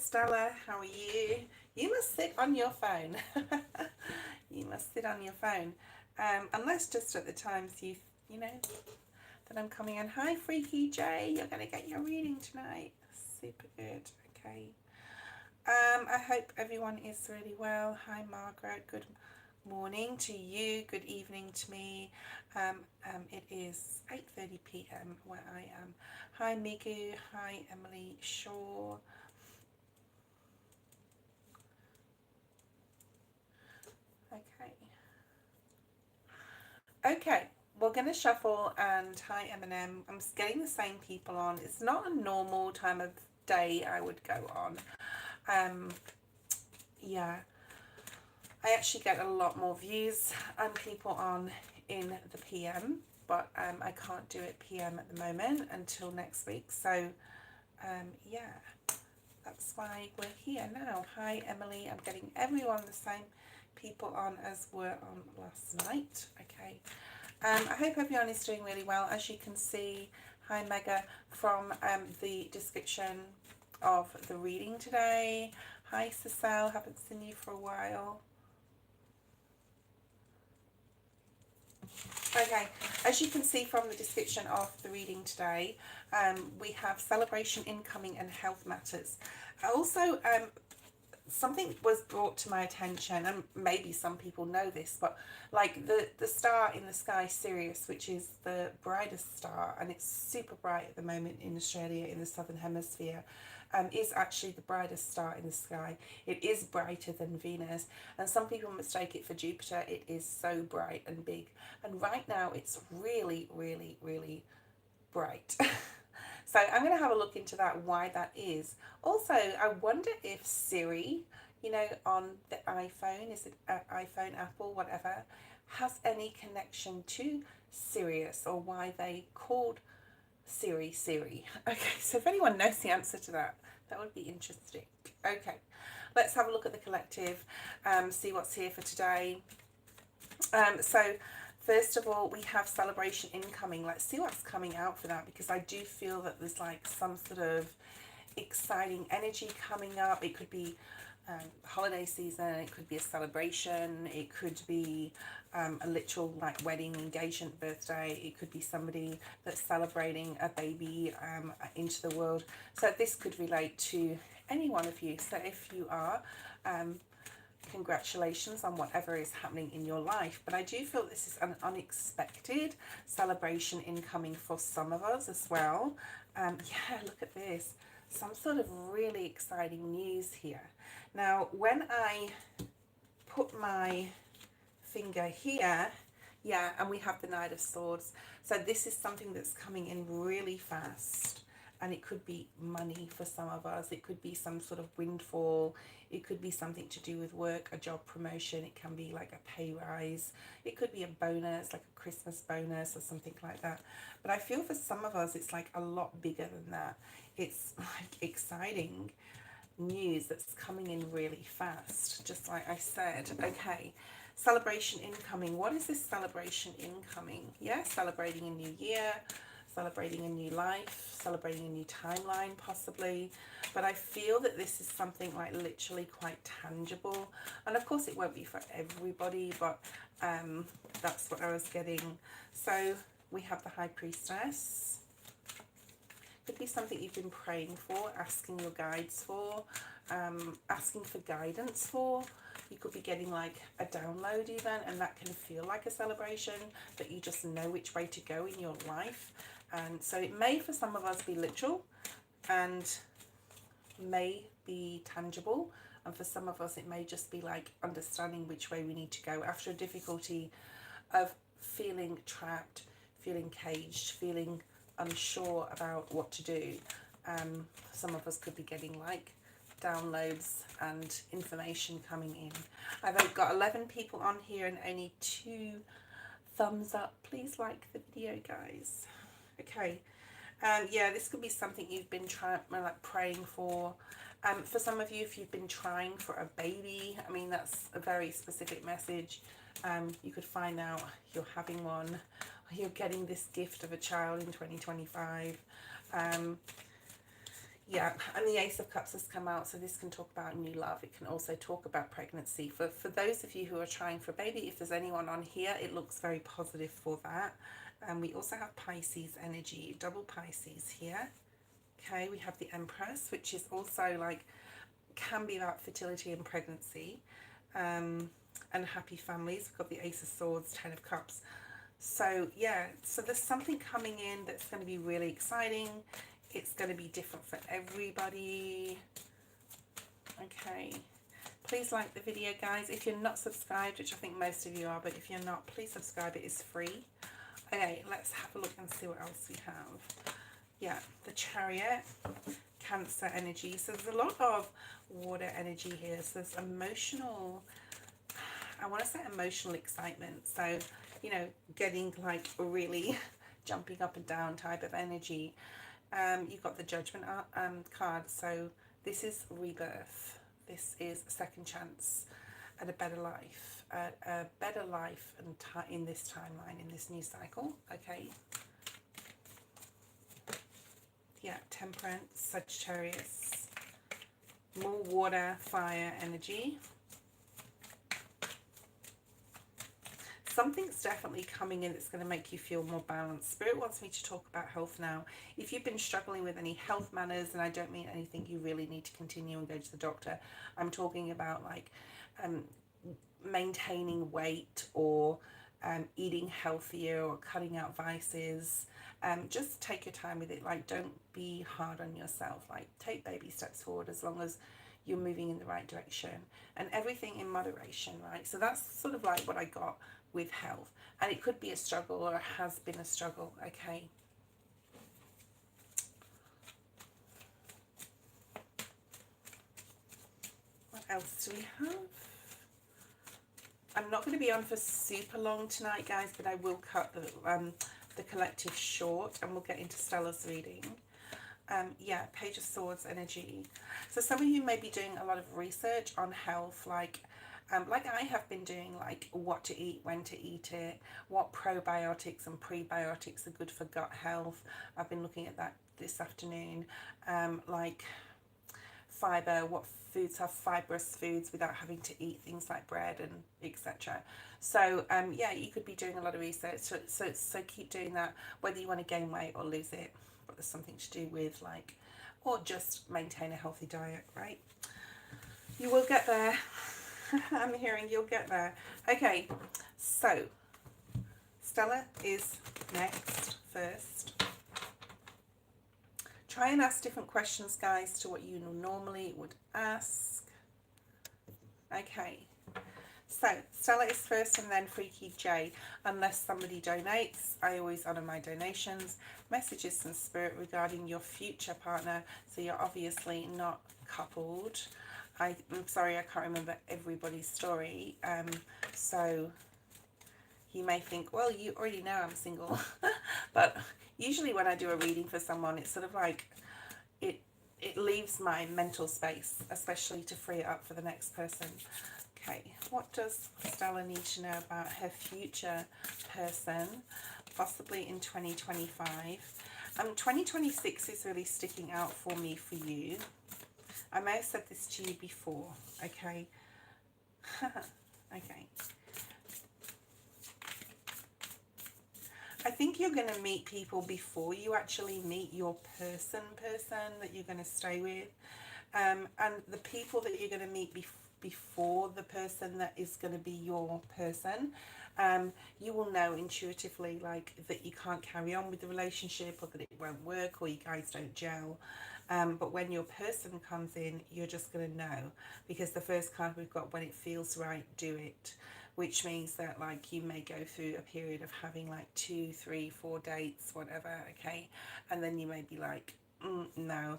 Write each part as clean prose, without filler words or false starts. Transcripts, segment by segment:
Stella, how are you? You must sit on your phone. You must sit on your phone. Unless just at the times you know, that I'm coming in. Hi, Freaky J. You're going to get your reading tonight. Super good. Okay. I hope everyone is really well. Hi, Margaret. Good morning to you. Good evening to me. It is 8:30 p.m. where I am. Hi, Migu. Hi, Emily Shaw. Okay. Okay. We're going to shuffle, and hi, Eminem. I'm getting the same people on. It's not a normal time of day I would go on. Um, yeah, I actually get a lot more views and people on in the PM, but I can't do it PM at the moment until next week. So yeah, that's why we're here now. Hi, Emily. I'm getting everyone the same people on as were on last night. Okay. I hope everyone is doing really well. As you can see, hi Mega, from the description of the reading today. Hi Cecile, haven't seen you for a while. Okay, as you can see from the description of the reading today, we have celebration, incoming and health matters. Also, something was brought to my attention, and maybe some people know this, but like the star in the sky, Sirius, which is the brightest star, and it's super bright at the moment in Australia, in the southern hemisphere, is actually the brightest star in the sky. It is brighter than Venus, and some people mistake it for Jupiter. It is so bright and big, and right now it's really, really, really bright. So I'm going to have a look into that, why that is. Also, I wonder if Siri, you know, on the iPhone, is it iPhone, Apple, whatever, has any connection to Sirius, or why they called Siri Siri. Okay, so if anyone knows the answer to that, that would be interesting. Okay, let's have a look at the collective, see what's here for today. So first of all, we have celebration incoming. Let's see what's coming out for that, because I do feel that there's like some sort of exciting energy coming up. It could be holiday season, it could be a celebration, it could be a literal like wedding, engagement, birthday, it could be somebody that's celebrating a baby into the world. So this could relate to any one of you. So if you are, congratulations on whatever is happening in your life. But I do feel this is an unexpected celebration incoming for some of us as well. Yeah, look at this. Some sort of really exciting news here. Now, when I put my finger here, yeah, and we have the Knight of Swords. So this is something that's coming in really fast. And it could be money for some of us. It could be some sort of windfall. It could be something to do with work, a job promotion. It can be like a pay rise. It could be a bonus, like a Christmas bonus or something like that. But I feel for some of us, it's like a lot bigger than that. It's like exciting news that's coming in really fast, just like I said. Okay, celebration incoming. What is this celebration incoming? Yeah, celebrating a new year, celebrating a new life, celebrating a new timeline possibly. But I feel that this is something like literally quite tangible, and of course it won't be for everybody, but that's what I was getting. So we have the High Priestess. Could be something you've been praying for, asking your guides for, asking for guidance for. You could be getting like a download even, and that can feel like a celebration, but you just know which way to go in your life. And so it may for some of us be literal and may be tangible, and for some of us it may just be like understanding which way we need to go after a difficulty of feeling trapped, feeling caged, feeling unsure about what to do. Some of us could be getting like downloads and information coming in. I've got 11 people on here and only 2 thumbs up. Please like the video, guys. Okay, yeah, this could be something you've been praying for. For some of you, if you've been trying for a baby, I mean, that's a very specific message. You could find out you're having one, or you're getting this gift of a child in 2025. Yeah, and the Ace of Cups has come out, so this can talk about new love. It can also talk about pregnancy. For those of you who are trying for a baby, if there's anyone on here, it looks very positive for that. And we also have Pisces energy, double Pisces here. Okay, we have the Empress, which is also like, can be about fertility and pregnancy, and happy families. We've got the Ace of Swords, Ten of Cups. So yeah, so there's something coming in that's going to be really exciting. It's going to be different for everybody. Okay, please like the video, guys. If you're not subscribed, which I think most of you are, but if you're not, please subscribe. It is free. Okay, let's have a look and see what else we have. Yeah, the Chariot, Cancer energy. So there's a lot of water energy here. So there's emotional, I want to say emotional excitement. So, you know, getting like really jumping up and down type of energy. You've got the Judgment card. So this is rebirth. This is a second chance at a better life. A better life in this timeline, in this new cycle. Okay. Yeah, Temperance, Sagittarius, more water, fire energy. Something's definitely coming in that's going to make you feel more balanced. Spirit wants me to talk about health now. If you've been struggling with any health matters, and I don't mean anything you really need to continue and go to the doctor. I'm talking about like maintaining weight, or eating healthier, or cutting out vices. Just take your time with it. Like, don't be hard on yourself. Like, take baby steps forward as long as you're moving in the right direction, and everything in moderation, right? So that's sort of like what I got with health, and it could be a struggle, or it has been a struggle. Okay. What else do we have? I'm not going to be on for super long tonight, guys, but I will cut the collective short, and we'll get into Stella's reading. Yeah, Page of Swords energy. So some of you may be doing a lot of research on health, like I have been doing, like what to eat, when to eat it, what probiotics and prebiotics are good for gut health. I've been looking at that this afternoon. Like fiber, what foods have fibrous foods without having to eat things like bread and etc. So yeah, you could be doing a lot of research, so keep doing that, whether you want to gain weight or lose it, but there's something to do with like, or just maintain a healthy diet, right? You will get there. I'm hearing you'll get there. Okay, so Stella is next first. Try and ask different questions, guys, to what you normally would ask. Okay, so Stella is first, and then Freaky J. Unless somebody donates, I always honour my donations. Messages from Spirit regarding your future partner. So you're obviously not coupled. I'm sorry, I can't remember everybody's story. So you may think, well, you already know I'm single. But usually when I do a reading for someone, it's sort of like it leaves my mental space, especially to free it up for the next person. Okay, what does Stella need to know about her future person, possibly in 2025? 2026 is really sticking out for me for you. I may have said this to you before, okay? Okay. I think you're going to meet people before you actually meet your person that you're going to stay with. And the people that you're going to meet before the person that is going to be your person, you will know intuitively, like, that you can't carry on with the relationship, or that it won't work, or you guys don't gel. But when your person comes in, you're just going to know, because the first card we've got, when it feels right, do it. Which means that, like, you may go through a period of having like 2, 3, 4 dates, whatever, okay? And then you may be like, no.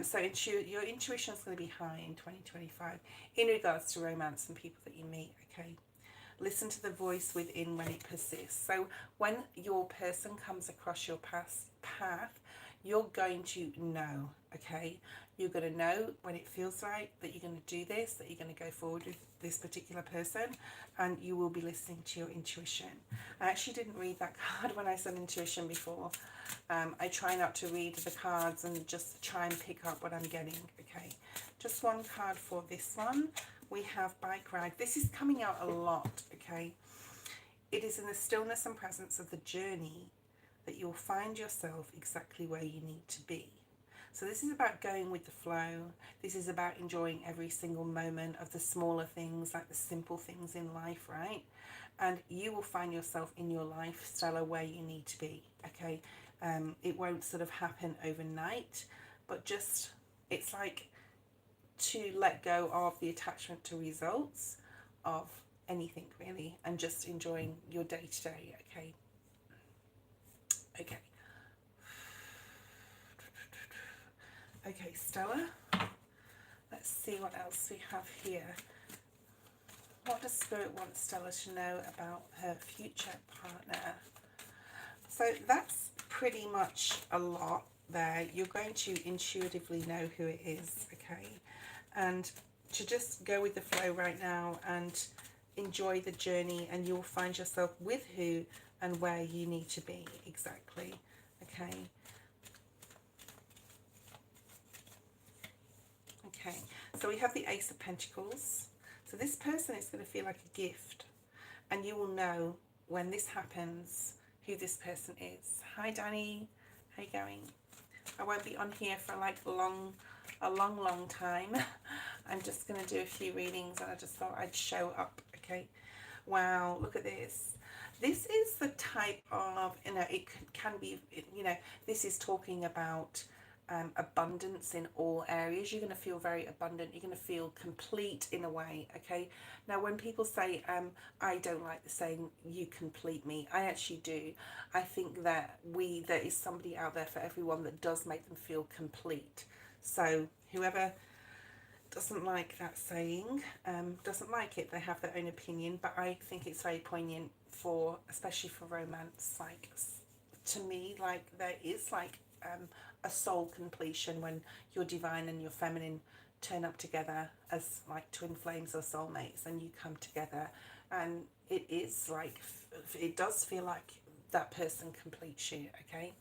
So your intuition is going to be high in 2025 in regards to romance and people that you meet, okay? Listen to the voice within when it persists. So when your person comes across your path, you're going to know, okay? You're going to know when it feels right that you're going to do this, that you're going to go forward with this particular person, and you will be listening to your intuition. I actually didn't read that card when I said intuition before. I try not to read the cards and just try and pick up what I'm getting. Okay, just one card for this one. We have bike ride. This is coming out a lot. Okay, it is in the stillness and presence of the journey that you'll find yourself exactly where you need to be. So this is about going with the flow. This is about enjoying every single moment of the smaller things, like the simple things in life, right? And you will find yourself in your life, Stella, where you need to be, okay? It won't sort of happen overnight, but just, it's like to let go of the attachment to results of anything really, and just enjoying your day to day, okay? Okay. Okay, Stella, let's see what else we have here. What does Spirit want Stella to know about her future partner? So that's pretty much a lot there. You're going to intuitively know who it is, okay? And to just go with the flow right now and enjoy the journey, and you'll find yourself with who and where you need to be exactly, okay? Okay, so we have the Ace of Pentacles. So this person is going to feel like a gift, and you will know when this happens who this person is. Hi Danny, how you going? I won't be on here for like a long time. I'm just going to do a few readings, and I just thought I'd show up, okay? Wow, look at this. This is the type of, you know, it can be, you know, this is talking about abundance in all areas. You're going to feel very abundant. You're going to feel complete in a way, okay? Now, when people say, I don't like the saying, you complete me, I actually do. I think that there is somebody out there for everyone that does make them feel complete. So whoever doesn't like that saying, doesn't like it, they have their own opinion, but I think it's very poignant for, especially for romance. Like, to me, like, there is like a soul completion when your divine and your feminine turn up together as like twin flames or soulmates, and you come together, and it is like, it does feel like that person completes you, okay?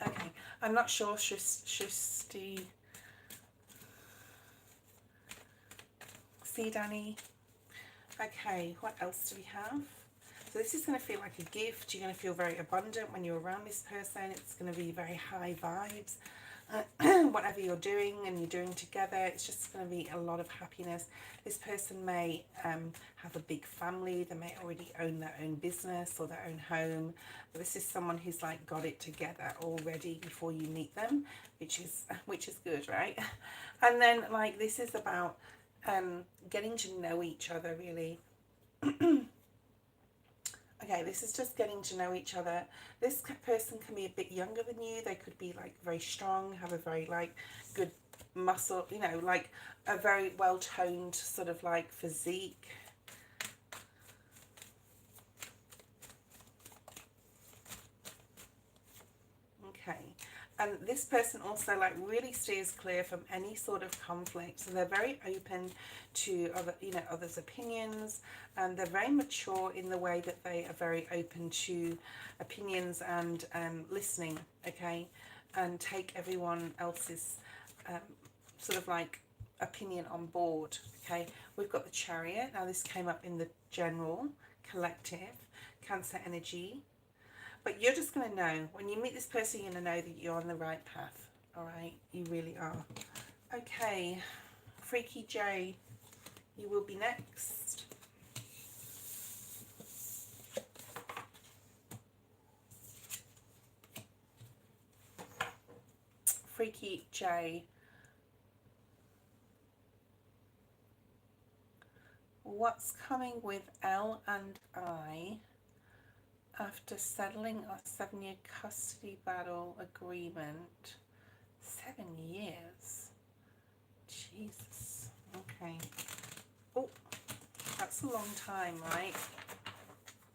Okay, I'm not sure, see Danny. Okay, what else do we have? So this is going to feel like a gift. You're going to feel very abundant when you're around this person. It's going to be very high vibes. Whatever you're doing and you're doing together, it's just going to be a lot of happiness. This person may have a big family. They may already own their own business or their own home. But this is someone who's like got it together already before you meet them, which is good, right? And then like this is about getting to know each other, really. Okay, this is just getting to know each other. This person can be a bit younger than you. They could be like very strong, have a very like good muscle, you know, like a very well-toned sort of like physique. Okay, and this person also like really steers clear from any sort of conflict. So they're very open to other, you know, others' opinions, and they're very mature in the way that they are very open to opinions and listening, okay, and take everyone else's sort of like opinion on board, okay. We've got the Chariot. Now this came up in the general collective Cancer energy. But you're just going to know, when you meet this person, you're going to know that you're on the right path. All right? You really are. Okay. Freaky J, you will be next. Freaky J. What's coming with L and I after settling our 7-year custody battle agreement? 7 years? Jesus. Okay. Oh, that's a long time, right?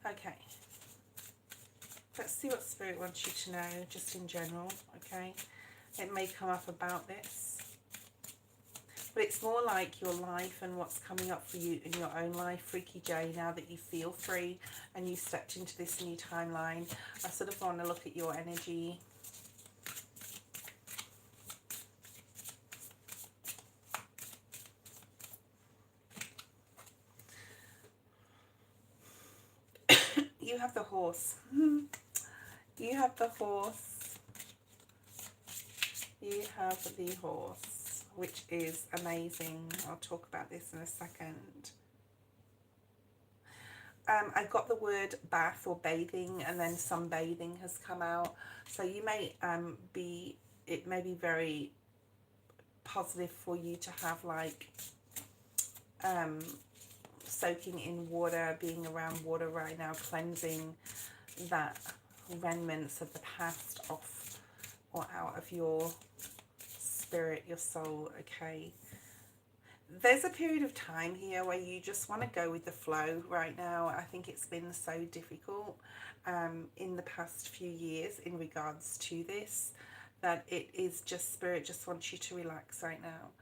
Okay. Let's see what Spirit wants you to know, just in general, okay? It may come up about this. but it's more like your life and what's coming up for you in your own life, Freaky J, now that you feel free and you stepped into this new timeline. I sort of want to look at your energy. You have the horse. You have the horse. You have the horse, which is amazing. I'll talk about this in a second. I got the word bath or bathing, and then sunbathing has come out. So you may it may be very positive for you to have like soaking in water, being around water right now, cleansing that remnants of the past off or out of your spirit, your soul. Okay, there's a period of time here where you just want to go with the flow right now. I think it's been so difficult in the past few years in regards to this, that it is just, spirit just wants you to relax right now.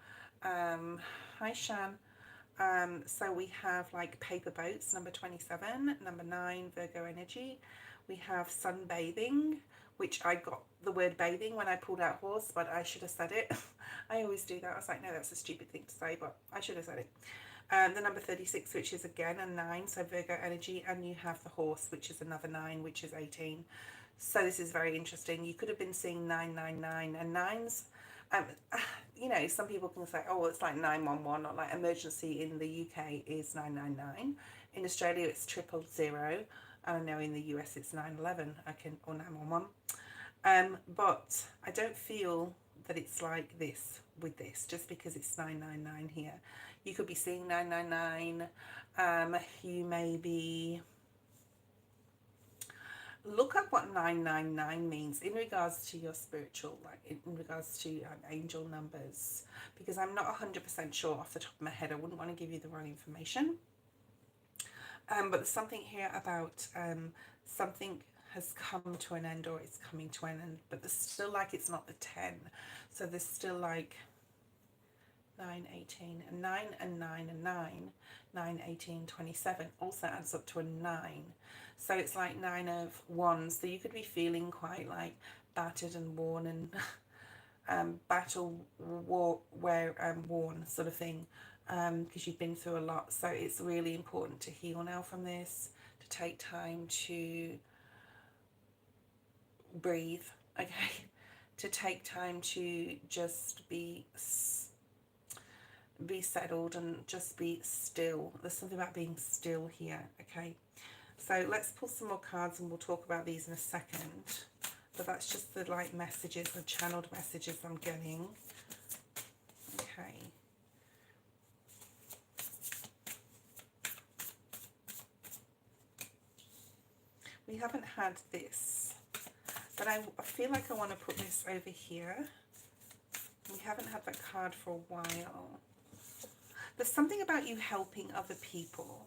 Hi Shan. So we have like paper boats, number 27, number 9, Virgo energy. We have sunbathing, which I got the word bathing when I pulled out horse, but I should have said it. I always do that. I was like, no, that's a stupid thing to say, but I should have said it. The number 36, which is again a 9, so Virgo energy, and you have the horse, which is another 9, which is 18. So this is very interesting. You could have been seeing 999, and 9s, you know, some people can say, oh, well, it's like 911, or like emergency in the UK is 999. In Australia, it's 000. And I know in the US it's 911, or 911. But I don't feel that it's like this with this, just because it's 999 here. You could be seeing 999. You may be... Look up what 999 means in regards to your spiritual, like in regards to angel numbers, because I'm not 100% sure off the top of my head. I wouldn't want to give you the wrong information. But there's something here about something has come to an end, or it's coming to an end, but there's still like, it's not the 10. So there's still like 9, 18, and 9 and 9 and 9, 9, 18, 27 also adds up to a 9. So it's like 9 of wands. So you could be feeling quite like battered and worn and worn sort of thing, because you've been through a lot. So it's really important to heal now from this, to take time to breathe, okay, to take time to just be settled and just be still. There's something about being still here, okay. So let's pull some more cards and we'll talk about these in a second. But that's just the like messages, the channeled messages I'm getting. Okay. We haven't had this, but I feel like I want to put this over here. We haven't had that card for a while. There's something about you helping other people.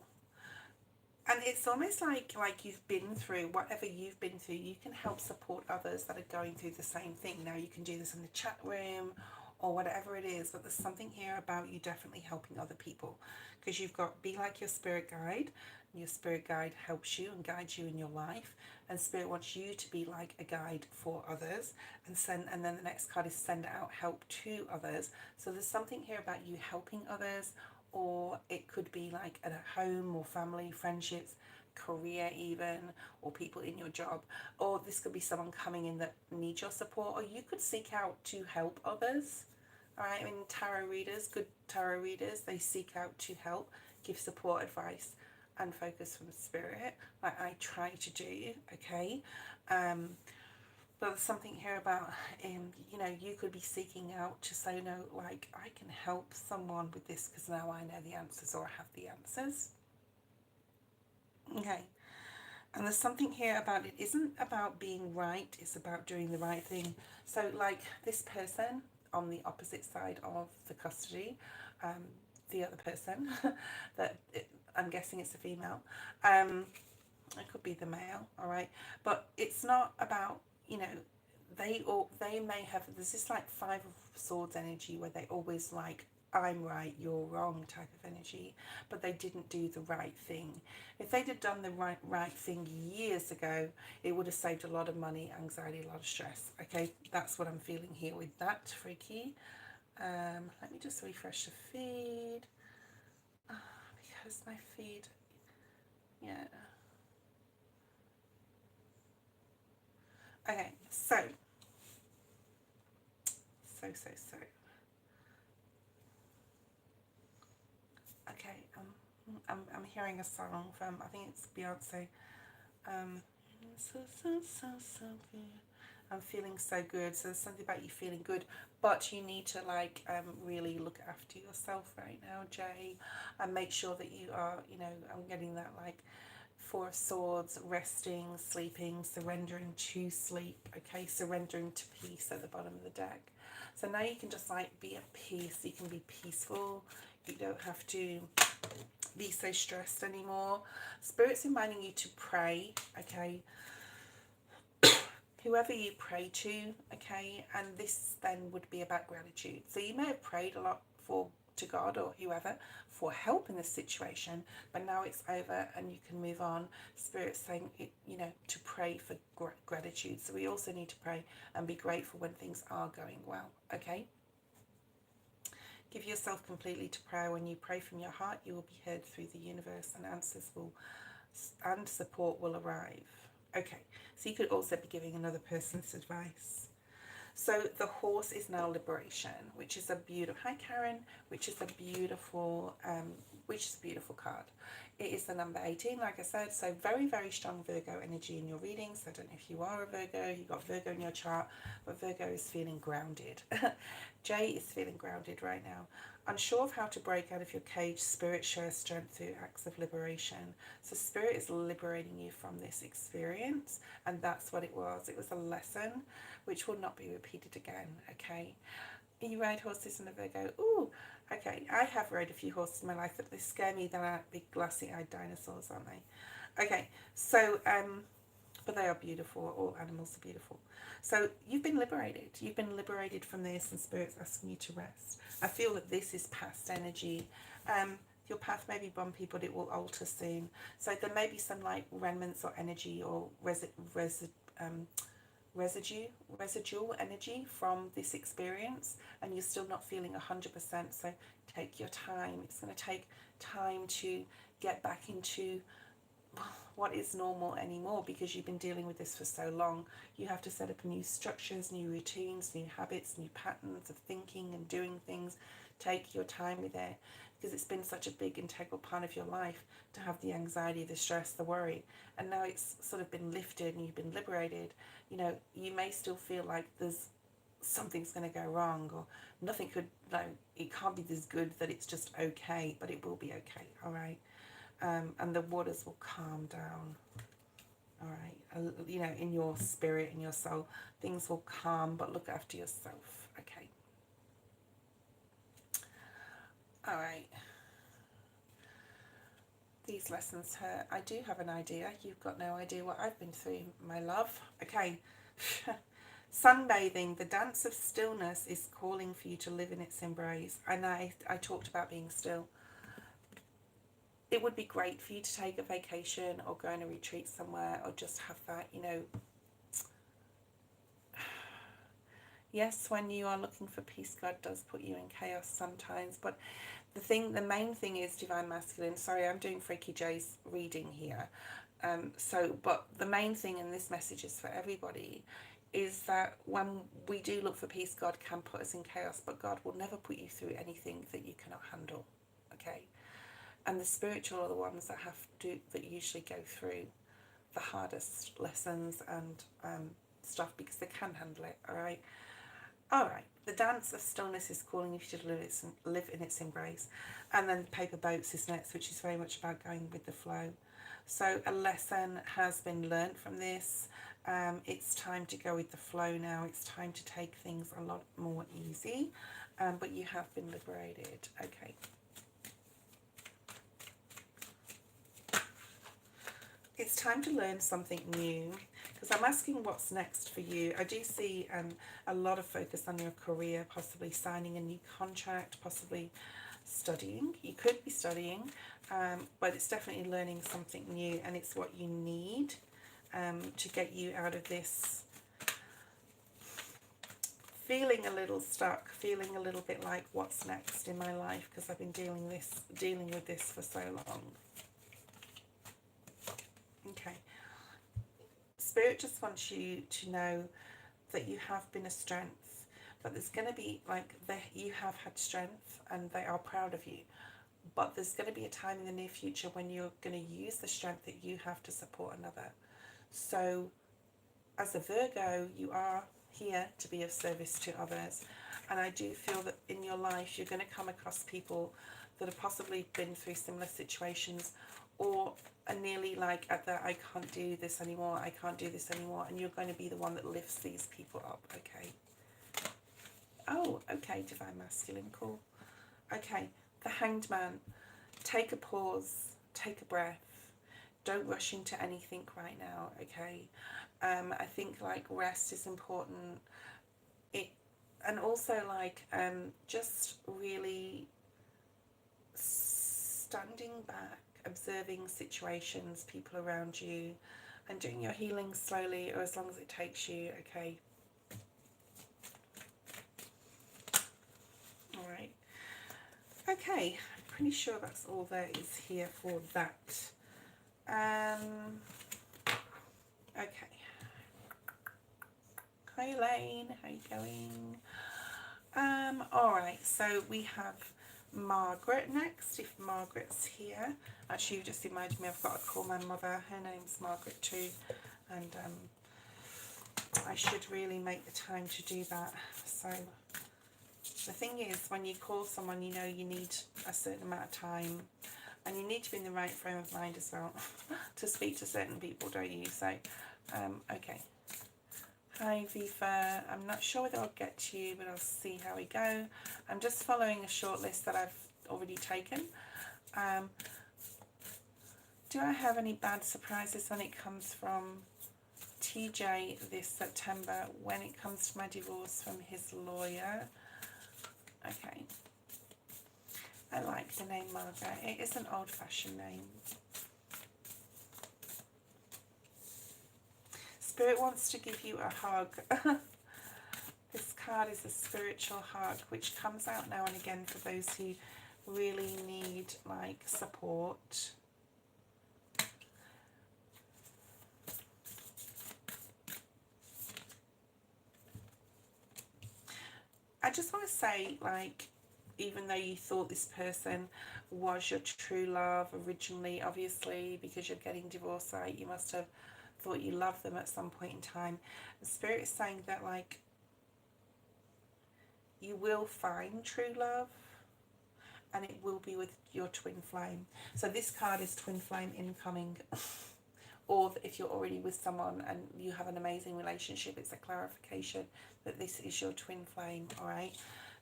And it's almost like you've been through whatever you've been through. You can help support others that are going through the same thing. Now you can do this in the chat room or whatever it is, but there's something here about you definitely helping other people, because you've got be like your spirit guide. Your spirit guide helps you and guides you in your life, and spirit wants you to be like a guide for others, and then the next card is send out help to others. So there's something here about you helping others, or it could be like at a home or family, friendships, career even, or people in your job, or this could be someone coming in that needs your support, or you could seek out to help others. All right, I mean, tarot readers, good tarot readers, they seek out to help, give support, advice, and focus from spirit, like I try to do, okay. But there's something here about, you know, you could be seeking out to say, no, like, I can help someone with this because now I know the answers, or I have the answers. Okay. And there's something here about, it isn't about being right, it's about doing the right thing. So, like, this person on the opposite side of the custody, the other person, that I'm guessing it's a female, it could be the male, all right? But it's not about, you know, they may have, there's this like 5 of Swords energy where they always like I'm right, you're wrong type of energy, but they didn't do the right thing. If they'd have done the right thing years ago, it would have saved a lot of money, anxiety, a lot of stress. Okay, that's what I'm feeling here with that, freaky. Let me just refresh the feed, because my feed, yeah. Okay, so. Okay, I'm hearing a song from, I think it's Beyonce. So good. I'm feeling so good. So there's something about you feeling good, but you need to like really look after yourself right now, Jay, and make sure that you are, you know, I'm getting that like Four of Swords, resting, sleeping, surrendering to sleep. Okay, surrendering to peace at the bottom of the deck. So now you can just like be at peace. You can be peaceful. You don't have to be so stressed anymore. Spirit's reminding you to pray, okay? Whoever you pray to, okay? And this then would be about gratitude. So you may have prayed a lot to God or whoever for help in this situation, but now it's over and you can move on. Spirit's saying, you know, to pray for gratitude. So we also need to pray and be grateful when things are going well, okay? Give yourself completely to prayer. When you pray from your heart, you will be heard through the universe, and answers and support will arrive. Okay, so you could also be giving another person's advice. So the horse is now liberation, which is a beautiful, hi Karen, which is a beautiful card. It is the number 18, like I said, so very, very strong Virgo energy in your readings. I don't know if you are a Virgo, you've got Virgo in your chart, but Virgo is feeling grounded. Jay is feeling grounded right now. Unsure of how to break out of your cage, Spirit shares strength through acts of liberation. So Spirit is liberating you from this experience, and that's what it was. It was a lesson which will not be repeated again, okay? You ride horses in a Virgo? Ooh, okay. I have rode a few horses in my life, but they scare me. They're big glassy-eyed dinosaurs, aren't they? Okay, so, but they are beautiful. All animals are beautiful. So you've been liberated. You've been liberated from this, and Spirit's asking you to rest. I feel that this is past energy. Your path may be bumpy, but it will alter soon. So there may be some like remnants or energy or residual energy from this experience, and you're still not feeling 100%. So take your time. It's going to take time to get back into what is normal anymore, because you've been dealing with this for so long. You have to set up new structures, new routines, new habits, new patterns of thinking and doing things. Take your time with it, because it's been such a big integral part of your life to have the anxiety, the stress, the worry, and now it's sort of been lifted and you've been liberated. You know, you may still feel like there's something's going to go wrong, or nothing could, like, it can't be this good that it's just okay, but it will be okay, all right? And the waters will calm down, all right? You know, in your spirit, in your soul, things will calm, but look after yourself, okay? All right. These lessons hurt. I do have an idea. You've got no idea what I've been through, my love. Okay. Sunbathing, the dance of stillness is calling for you to live in its embrace. And I talked about being still. It would be great for you to take a vacation or go on a retreat somewhere, or just have that, you know. Yes, when you are looking for peace, God does put you in chaos sometimes, but the main thing is Divine Masculine. Sorry, I'm doing Freaky J's reading here. But the main thing in this message is for everybody, is that when we do look for peace, God can put us in chaos, but God will never put you through anything that you cannot handle, okay? And the spiritual are the ones that usually go through the hardest lessons and stuff, because they can handle it, all right? All right, the dance of stillness is calling you to live in its embrace. And then paper boats is next, which is very much about going with the flow. So a lesson has been learnt from this. It's time to go with the flow now. It's time to take things a lot more easy, but you have been liberated. Okay. It's time to learn something new, because I'm asking what's next for you. I do see a lot of focus on your career, possibly signing a new contract, possibly studying. You could be studying, but it's definitely learning something new, and it's what you need to get you out of this feeling a little stuck, feeling a little bit like what's next in my life, because I've been dealing with this for so long. Okay. Spirit just wants you to know that you have been a strength, but there's going to be you have had strength and they are proud of you, but there's going to be a time in the near future when you're going to use the strength that you have to support another. So as a Virgo, you are here to be of service to others, and I do feel that in your life you're going to come across people that have possibly been through similar situations, or are nearly like at the I can't do this anymore, I can't do this anymore, and you're going to be the one that lifts these people up. Okay. Oh, okay, Divine Masculine, cool. Okay, the Hanged Man. Take a pause, take a breath. Don't rush into anything right now, okay? I think like rest is important. And also like just really standing back, observing situations, people around you, and doing your healing slowly, or as long as it takes you, okay? All right. Okay, I'm pretty sure that's all there is here for that. Okay. Hi Elaine, how you going? Alright, so we have Margaret next, if Margaret's here. Actually, you just reminded me I've got to call my mother. Her name's Margaret too, and I should really make the time to do that. So the thing is, when you call someone, you know you need a certain amount of time, and you need to be in the right frame of mind as well to speak to certain people, don't you? So, okay. Hi Viva, I'm not sure whether I'll get to you, but I'll see how we go. I'm just following a short list that I've already taken. Do I have any bad surprises when it comes from TJ this September, when it comes to my divorce from his lawyer? Okay. I like the name Margaret. It is an old-fashioned name. Spirit wants to give you a hug. This card is a spiritual hug, which comes out now and again for those who really need like support. I just want to say, like, even though you thought this person was your true love originally, obviously, because you're getting divorced, right, you must have thought you loved them at some point in time. The Spirit is saying that, like, you will find true love, and it will be with your twin flame. So this card is twin flame incoming. Or if you're already with someone and you have an amazing relationship, it's a clarification that this is your twin flame, all right?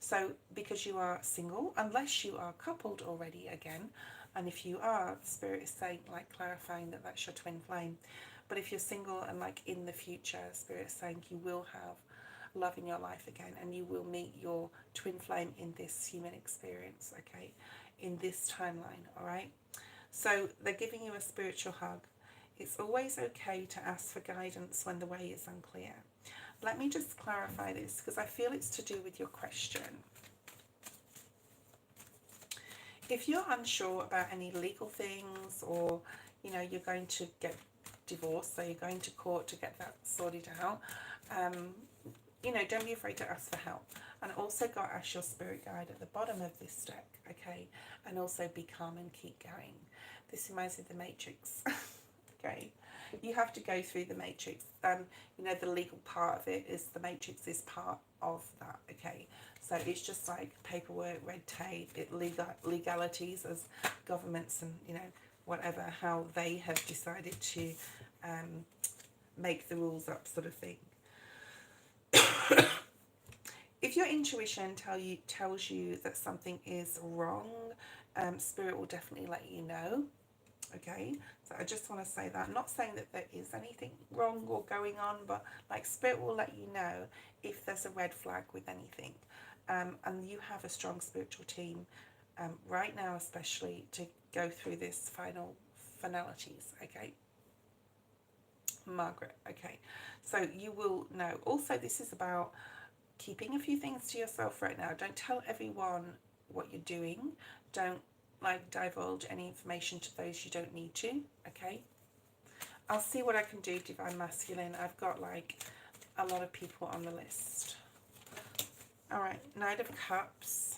So because you are single, unless you are coupled already again, and if you are, Spirit is saying, like, clarifying that that's your twin flame. But if you're single and like in the future, Spirit is saying you will have love in your life again, and you will meet your twin flame in this human experience, okay? In this timeline, all right? So they're giving you a spiritual hug. It's always okay to ask for guidance when the way is unclear. Let me just clarify this, because I feel it's to do with your question. If you're unsure about any legal things, or, you know, you're going to get divorced, so you're going to court to get that sorted out, you know, don't be afraid to ask for help. And also go ask your spirit guide at the bottom of this deck, okay? And also be calm and keep going. This reminds me of the Matrix. Okay, you have to go through the Matrix. You know, the legal part of it is, the Matrix is part of that, okay? So it's just like paperwork, red tape, legalities as governments and, you know, whatever, how they have decided to make the rules up, sort of thing. If your intuition tells you that something is wrong, Spirit will definitely let you know. Okay, so I just want to say that. I'm not saying that there is anything wrong or going on, but like Spirit will let you know if there's a red flag with anything. And you have a strong spiritual team right now, especially to go through this finalities. Okay, Margaret. Okay, so you will know. Also, this is about keeping a few things to yourself right now. Don't tell everyone what you're doing. Don't like divulge any information to those you don't need to. Okay, I'll see what I can do, Divine Masculine. I've got like a lot of people on the list. All right, Knight of Cups.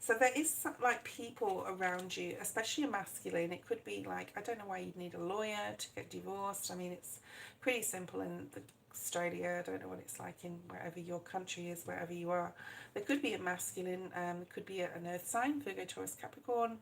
So there is some, like, people around you, especially a masculine. It could be like, I don't know why you'd need a lawyer to get divorced. I mean, it's pretty simple in Australia. I don't know what it's like in wherever your country is, wherever you are. There could be a masculine, could be an earth sign, Virgo, Taurus, Capricorn,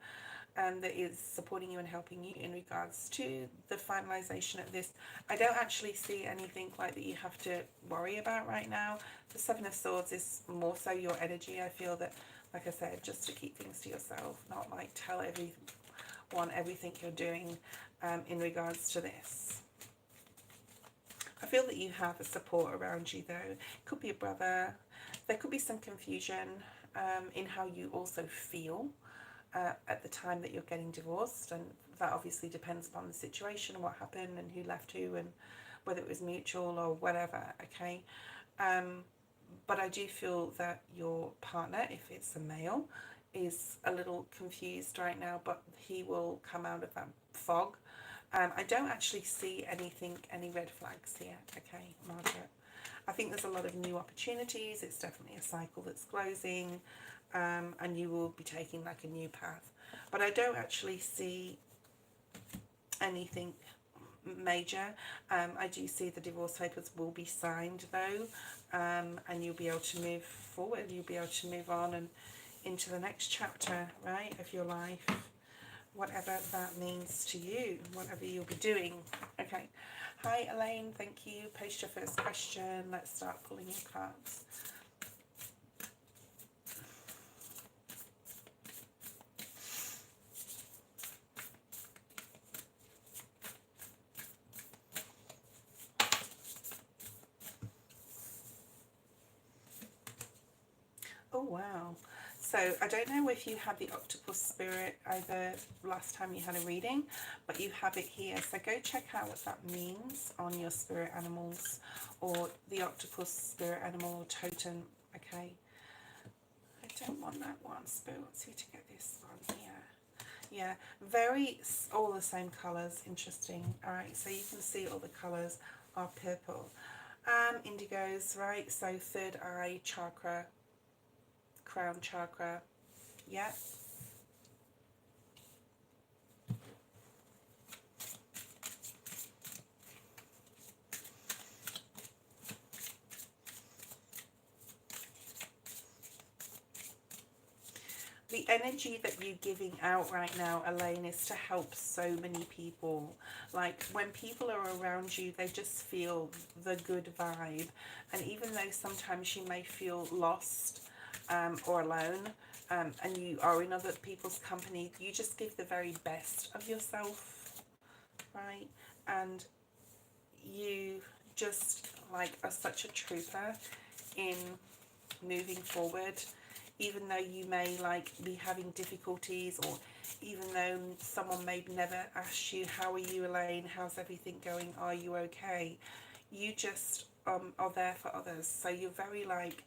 that is supporting you and helping you in regards to the finalization of this. I don't actually see anything like that you have to worry about right now. The Seven of Swords is more so your energy. I feel that, like I said, just to keep things to yourself, not like tell everyone everything you're doing in regards to this. I feel that you have a support around you though. It could be a brother. There could be some confusion in how you also feel at the time that you're getting divorced, and that obviously depends upon the situation and what happened and who left who and whether it was mutual or whatever. Okay, but I do feel that your partner, if it's a male, is a little confused right now, but he will come out of that fog. I don't actually see any red flags here. Okay, Margaret. I think there's a lot of new opportunities. It's definitely a cycle that's closing, and you will be taking like a new path. But I don't actually see anything major. I do see the divorce papers will be signed though, and you'll be able to move forward. You'll be able to move on and into the next chapter, right, of your life, whatever that means to you, whatever you'll be doing. Okay. Hi Elaine, thank you. Post your first question. Let's start pulling your cards. Oh wow. So I don't know if you had the octopus spirit either last time you had a reading, but you have it here. So go check out what that means on your spirit animals or the octopus spirit animal totem. Okay. I don't want that one. Spirit wants you to get this one here. Yeah, very, all the same colours. Interesting. All right, so you can see all the colours are purple. Indigos, right? So third eye chakra, crown chakra. Yeah. The energy that you're giving out right now, Elaine, is to help so many people. Like, when people are around you, they just feel the good vibe. And even though sometimes you may feel lost or alone, and you are in other people's company, you just give the very best of yourself, right? And you just, like, are such a trooper in moving forward. Even though you may like be having difficulties, or even though someone may never ask you, how are you, Elaine, how's everything going, are you okay, you just are there for others. So you're very like,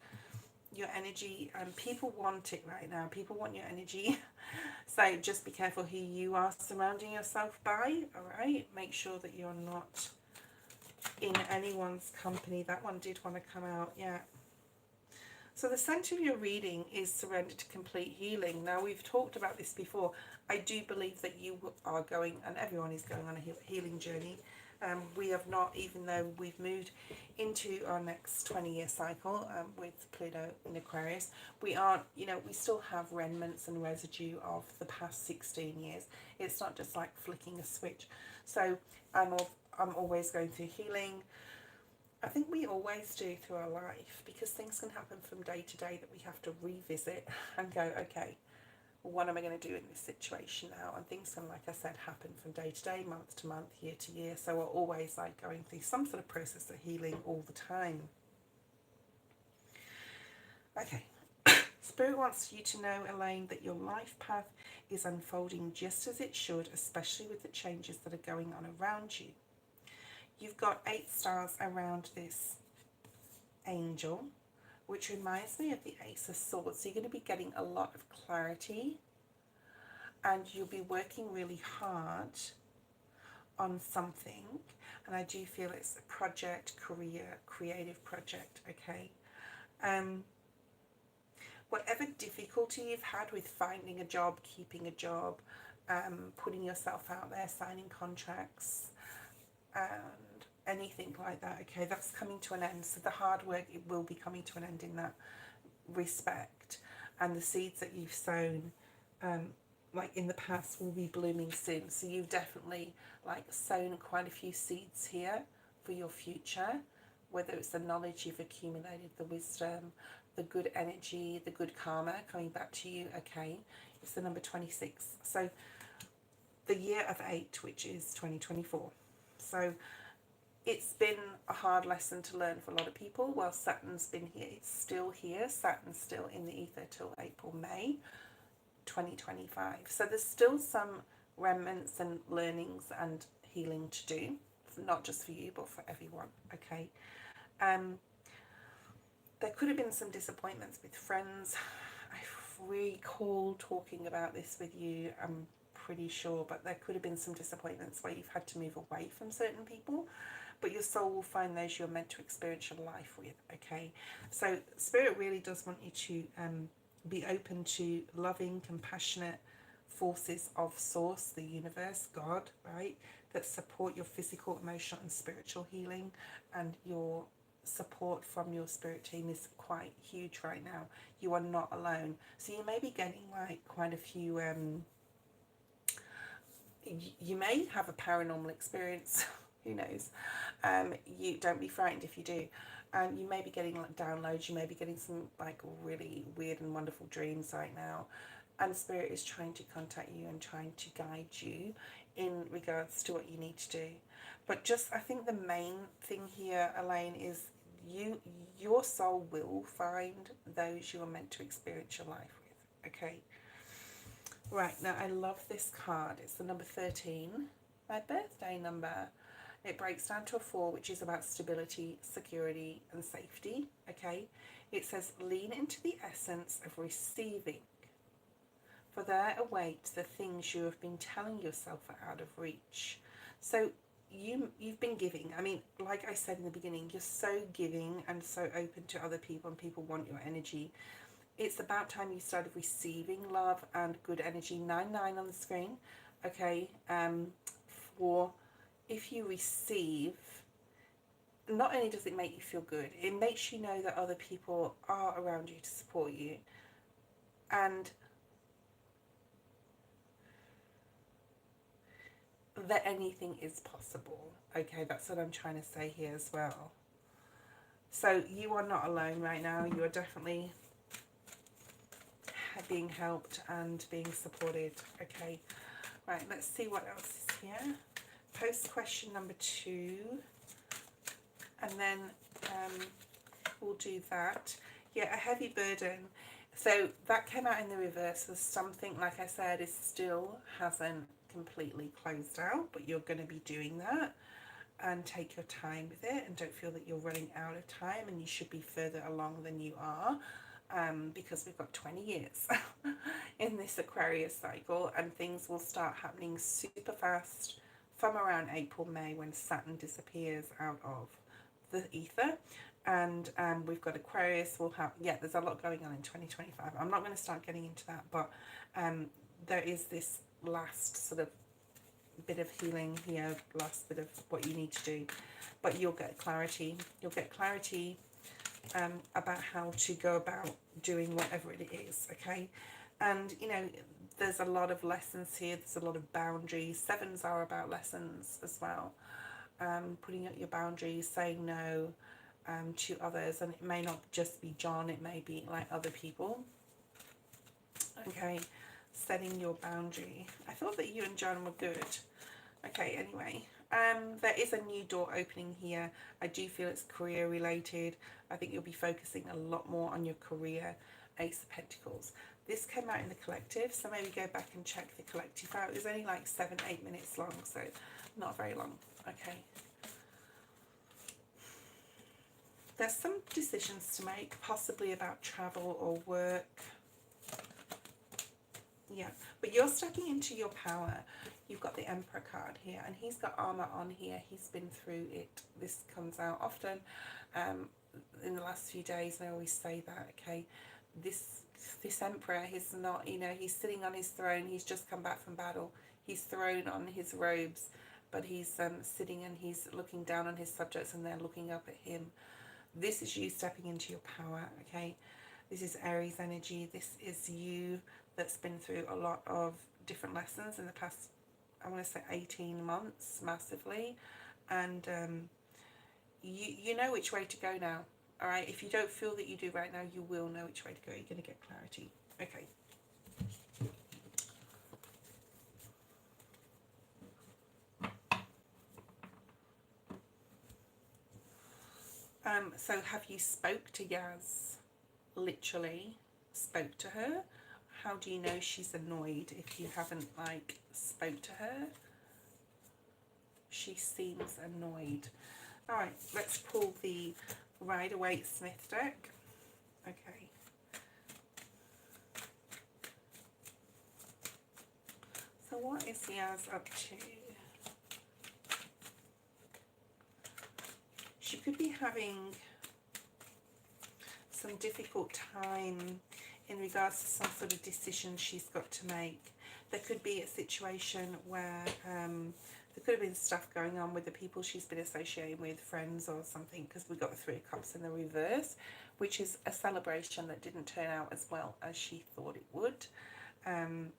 your energy, and people want it right now. People want your energy. So just be careful who you are surrounding yourself by. All right, make sure that you're not in anyone's company. That one did want to come out. Yeah. So the center of your reading is surrender to complete healing. Now, we've talked about this before. I do believe that you are going, and everyone is going on a healing journey. We have not, even though we've moved into our next 20-year cycle with Pluto in Aquarius, we aren't, you know, we still have remnants and residue of the past 16 years. It's not just like flicking a switch. So I'm always going through healing. I think we always do through our life, because things can happen from day to day that we have to revisit and go, okay, what am I going to do in this situation now? And things can, like I said, happen from day to day, month to month, year to year. So we're always like going through some sort of process of healing all the time. Okay. Spirit wants you to know, Elaine, that your life path is unfolding just as it should, especially with the changes that are going on around you. You've got 8 stars around this angel, which reminds me of the Ace of Swords. So you're going to be getting a lot of clarity, and you'll be working really hard on something. And I do feel it's a project, career, creative project, okay? Whatever difficulty you've had with finding a job, keeping a job, putting yourself out there, signing contracts, and anything like that, okay, that's coming to an end. So the hard work, it will be coming to an end in that respect. And the seeds that you've sown, like in the past, will be blooming soon. So you've definitely like sown quite a few seeds here for your future, whether it's the knowledge you've accumulated, the wisdom, the good energy, the good karma coming back to you, okay? It's the number 26. So the year of 8, which is 2024. So it's been a hard lesson to learn for a lot of people. While Saturn's been here, it's still here. Saturn's still in the ether till April, May 2025. So there's still some remnants and learnings and healing to do, not just for you, but for everyone, okay? There could have been some disappointments with friends. I recall talking about this with you, I'm pretty sure, but there could have been some disappointments where you've had to move away from certain people, but your soul will find those you're meant to experience your life with, okay? So Spirit really does want you to be open to loving, compassionate forces of Source, the universe, God, right, that support your physical, emotional and spiritual healing, and your support from your spirit team is quite huge right now. You are not alone. So you may be getting like quite a few you may have a paranormal experience. Who knows? You don't be frightened if you do. You may be getting like downloads. You may be getting some like really weird and wonderful dreams right now, and Spirit is trying to contact you and trying to guide you in regards to what you need to do. But just, I think the main thing here, Elaine, is your soul will find those you are meant to experience your life with, okay? Right, now I love this card. It's the number 13, my birthday number. It breaks down to a 4, which is about stability, security and safety, okay? It says, lean into the essence of receiving, for there await the things you have been telling yourself are out of reach. So you've been giving. I mean, like I said in the beginning, you're so giving and so open to other people, and people want your energy. It's about time you started receiving love and good energy. 99 on the screen, okay? For if you receive, not only does it make you feel good, it makes you know that other people are around you to support you, and that anything is possible, okay? That's what I'm trying to say here as well. So you are not alone right now. You are definitely being helped and being supported, okay? Right, let's see what else is here. Post question number 2, and then we'll do that. Yeah, a heavy burden. So that came out in the reverse. So something, like I said, is still hasn't completely closed out, but you're going to be doing that, and take your time with it, and don't feel that you're running out of time, and you should be further along than you are, because we've got 20 years in this Aquarius cycle, and things will start happening super fast from around April, May, when Saturn disappears out of the ether. And we've got Aquarius, we'll have, yeah, there's a lot going on in 2025. I'm not going to start getting into that, but there is this last sort of bit of healing here, last bit of what you need to do, but you'll get clarity. You'll get clarity about how to go about doing whatever it is, okay? And, you know, there's a lot of lessons here. There's a lot of boundaries. 7s are about lessons as well. Putting up your boundaries, saying no to others, and it may not just be John, it may be like other people, okay? setting your boundary. I thought that you and John were good. Okay, anyway, there is a new door opening here. I do feel it's career related. I think you'll be focusing a lot more on your career. Ace of Pentacles. This came out in the collective, so maybe go back and check the collective out. It was only like 7-8 minutes long, so not very long. Okay. There's some decisions to make, possibly about travel or work. Yeah, but you're stepping into your power. You've got the Emperor card here, and he's got armor on here. He's been through it. This comes out often in the last few days, and I always say that, okay? This Emperor, he's not, you know, he's sitting on his throne. He's just come back from battle. He's thrown on his robes, but he's sitting and he's looking down on his subjects, and they're looking up at him. This is you stepping into your power, okay? This is Aries energy. This is you that's been through a lot of different lessons in the past, I want to say 18 months, massively. And you know which way to go now, all right? If you don't feel that you do right now, you will know which way to go. You're going to get clarity. Okay. So have you spoke to Yaz? Literally spoke to her? How do you know she's annoyed if you haven't, like, spoke to her? She seems annoyed. All right, let's pull the Rider-Waite-Smith deck. Okay. So what is Yaz up to? She could be having some difficult time in regards to some sort of decision she's got to make. There could be a situation where there could have been stuff going on with the people she's been associating with, friends or something, because we got the Three of Cups in the reverse, which is a celebration that didn't turn out as well as she thought it would. And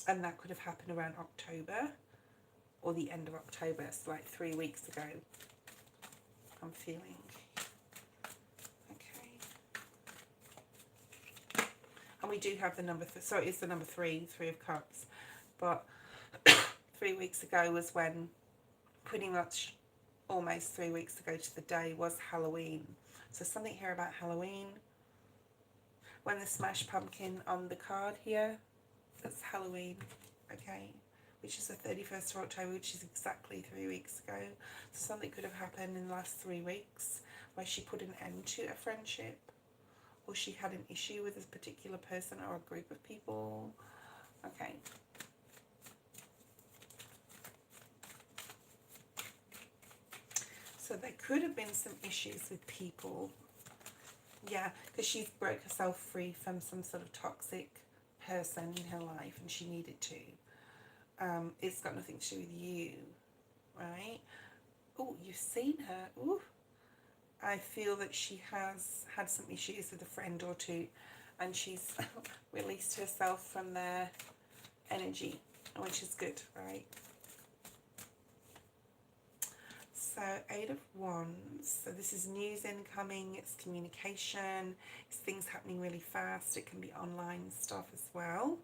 that could have happened around October, or the end of October, so like 3 weeks ago, I'm feeling. Okay. And we do have the number, so it's the number 3, Three of Cups. But 3 weeks ago was when, pretty much almost 3 weeks ago to the day, was Halloween. So something here about Halloween. When the smashed pumpkin on the card here, that's Halloween, okay? Which is the 31st of October, which is exactly 3 weeks ago. So something could have happened in the last 3 weeks where she put an end to a friendship, or she had an issue with this particular person or a group of people. Okay. So there could have been some issues with people. Yeah, because she's broke herself free from some sort of toxic person in her life, and she needed to. It's got nothing to do with you, right? Oh, you've seen her. Ooh. I feel that she has had some issues with a friend or two, and she's released herself from their energy, which is good, right? So 8 of Wands. So this is news incoming, it's communication, it's things happening really fast. It can be online stuff as well.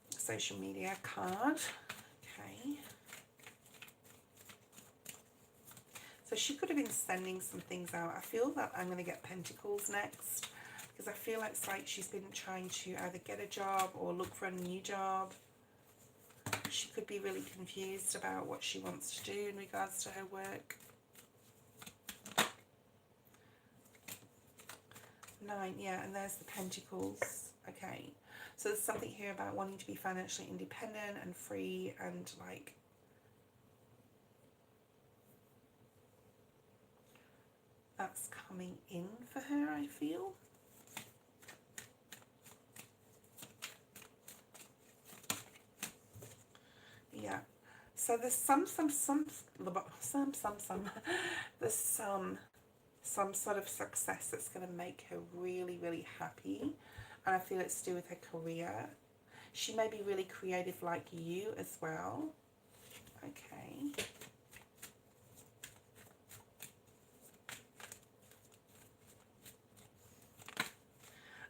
Social media card. Okay. So she could have been sending some things out. I feel that I'm going to get Pentacles next, because I feel like it's like she's been trying to either get a job or look for a new job. She could be really confused about what she wants to do in regards to her work. 9, yeah, and there's the Pentacles. Okay. So there's something here about wanting to be financially independent and free, and like that's coming in for her, I feel. Yeah. So there's there's some sort of success that's going to make her really, really happy. And I feel it's to do with her career. She may be really creative like you as well. Okay.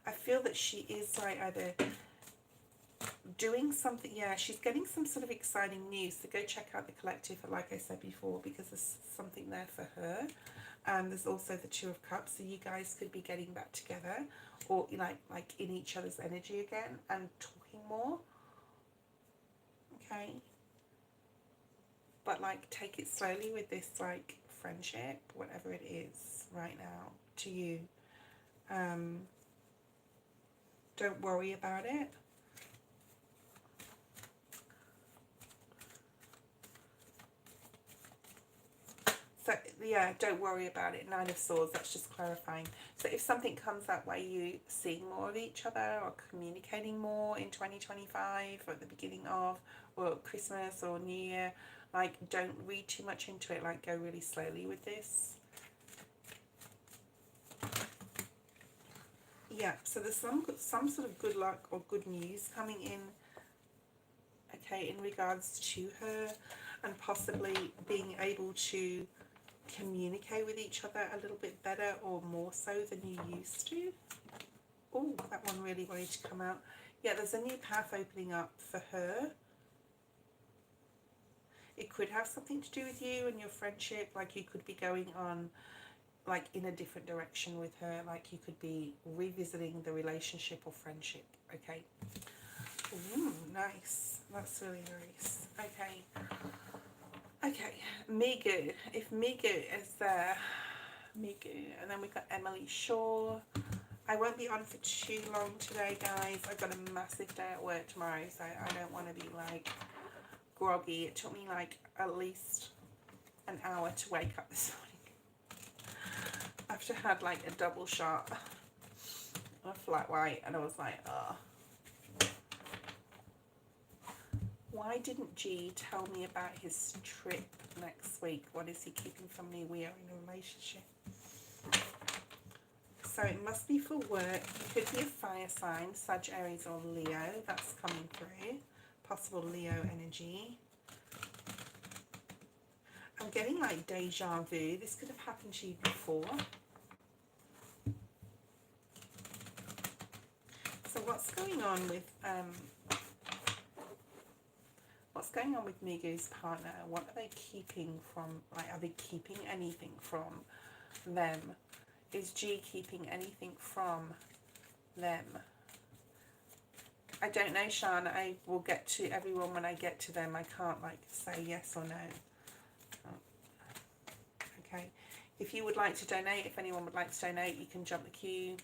I feel that she is like either doing something, yeah, she's getting some sort of exciting news. So go check out the collective, like I said before, because there's something there for her. There's also the Two of Cups, so you guys could be getting back together, or like in each other's energy again and talking more. Okay, but like take it slowly with this like friendship, whatever it is right now to you. Don't worry about it. So yeah, don't worry about it. Nine of Swords, that's just clarifying. So if something comes up where you seeing more of each other or communicating more in 2025 or at the beginning of, or Christmas or New Year, like don't read too much into it, like go really slowly with this. Yeah, so there's some sort of good luck or good news coming in, okay, in regards to her, and possibly being able to communicate with each other a little bit better or more so than you used to. Oh, that one really wanted to come out. Yeah, there's a new path opening up for her. It could have something to do with you and your friendship, like you could be going on like in a different direction with her, like you could be revisiting the relationship or friendship, okay? Ooh, nice. That's really nice. Okay. Okay, Migu. If Migu is there, Migu. And then we've got Emily Shaw. I won't be on for too long today, guys. I've got a massive day at work tomorrow, so I don't want to be like groggy. It took me like at least an hour to wake up this morning. After I had like a double shot of flat white, and I was like, oh. Why didn't G tell me about his trip next week? What is he keeping from me? We are in a relationship. So it must be for work. It could be a fire sign, Sag, Aries or Leo. That's coming through. Possible Leo energy. I'm getting like deja vu. This could have happened to you before. So what's going on with Migu's partner? What are they keeping from, like, are they keeping anything from them? Is G keeping anything from them? I don't know, Sean. I will get to everyone when I get to them. I can't like say yes or no. Okay. If you would like to donate, if anyone would like to donate, you can jump the queue.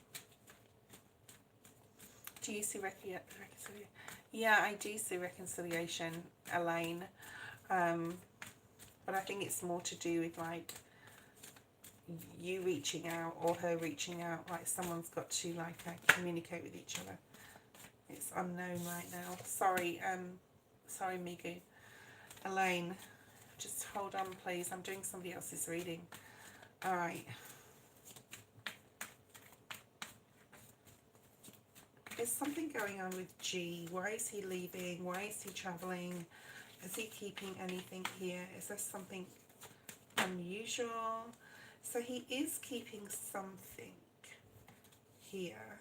Do you see reconciliation? Yeah, I do see reconciliation, Elaine. But I think it's more to do with like you reaching out or her reaching out. Like someone's got to like communicate with each other. It's unknown right now. Sorry, sorry, Migu. Elaine, just hold on, please. I'm doing somebody else's reading. All right. There's something going on with G. Why is he leaving? Why is he traveling? Is he keeping anything here? Is there something unusual? So he is keeping something here.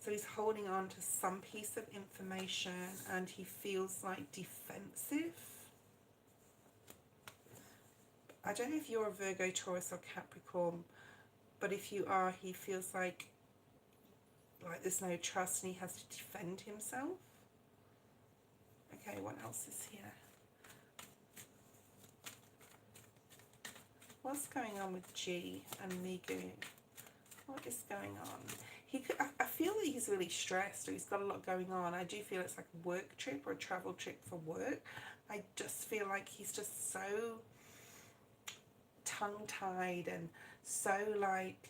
So he's holding on to some piece of information and he feels like defensive. I don't know if you're a Virgo, Taurus or Capricorn, but if you are, he feels like there's no trust and he has to defend himself. Okay, what else is here? What's going on with G and Migu? What is going on? I feel that he's really stressed or he's got a lot going on. I do feel it's like a work trip or a travel trip for work. I just feel like he's just so tongue-tied and so like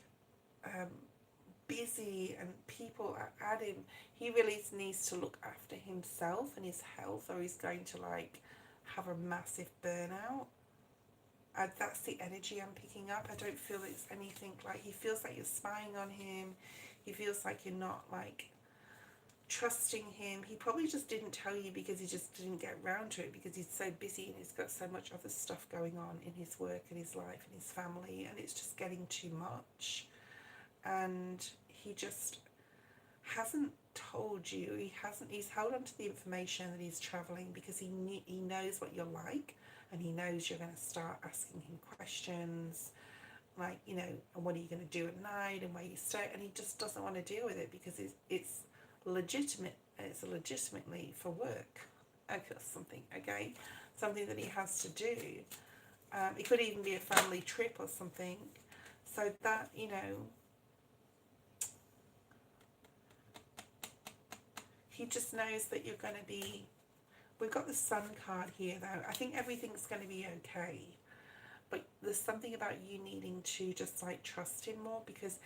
busy and people are at him. He really needs to look after himself and his health or he's going to like have a massive burnout. That's the energy I'm picking up. I don't feel it's anything like, he feels like you're spying on him. He feels like you're not like trusting him. He probably just didn't tell you because he just didn't get around to it because he's so busy and he's got so much other stuff going on in his work and his life and his family, and it's just getting too much. and he just hasn't told you. He's held on to the information that he's traveling because he knows what you're like, and he knows you're going to start asking him questions like, you know, and what are you going to do at night and where you stay, and he just doesn't want to deal with it because it's legitimate. It's legitimately for work, or something. Okay, something that he has to do. It could even be a family trip or something. So that, you know, he just knows that you're going to be. We've got the Sun card here, though. I think everything's going to be okay. But there's something about you needing to just like trust him more, because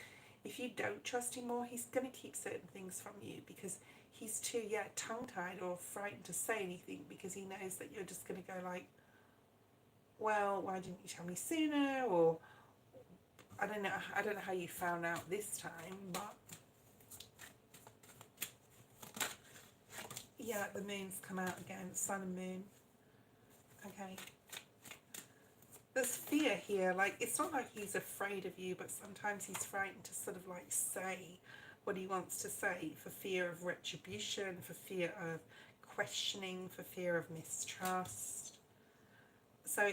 if you don't trust him more, he's going to keep certain things from you because he's too, tongue-tied or frightened to say anything, because he knows that you're just going to go like, well, why didn't you tell me sooner? Or I don't know how you found out this time, but yeah, the moon's come out again, sun and moon. Okay. There's fear here, like it's not like he's afraid of you, but sometimes he's frightened to sort of like say what he wants to say for fear of retribution, for fear of questioning, for fear of mistrust. So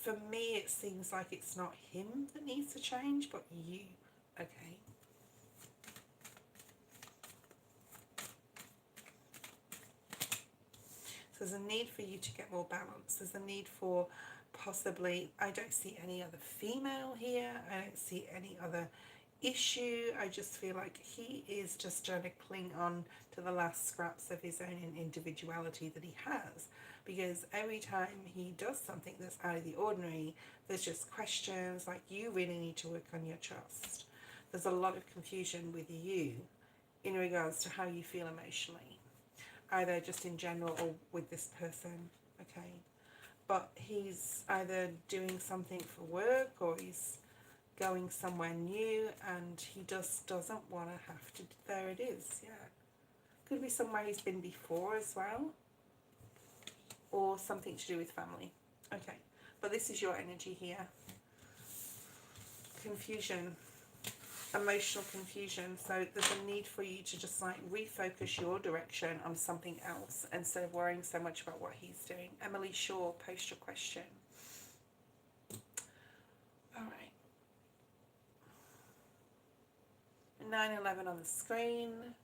for me it seems like it's not him that needs to change, but you. Okay. So there's a need for you to get more balance. There's a need for possibly, I don't see any other female here. I don't see any other issue. I just feel like he is just trying to cling on to the last scraps of his own individuality that he has. Because every time he does something that's out of the ordinary, there's just questions like, you really need to work on your trust. There's a lot of confusion with you in regards to how you feel emotionally, either just in general or with this person. Okay. But he's either doing something for work or he's going somewhere new, and he just doesn't want to have to. There it is, yeah. Could be somewhere he's been before as well, or something to do with family. Okay, but this is your energy here. Confusion, emotional confusion. So there's a need for you to just like refocus your direction on something else instead of worrying so much about what he's doing. Emily Shaw, post your question. All right. 9/11 on the screen,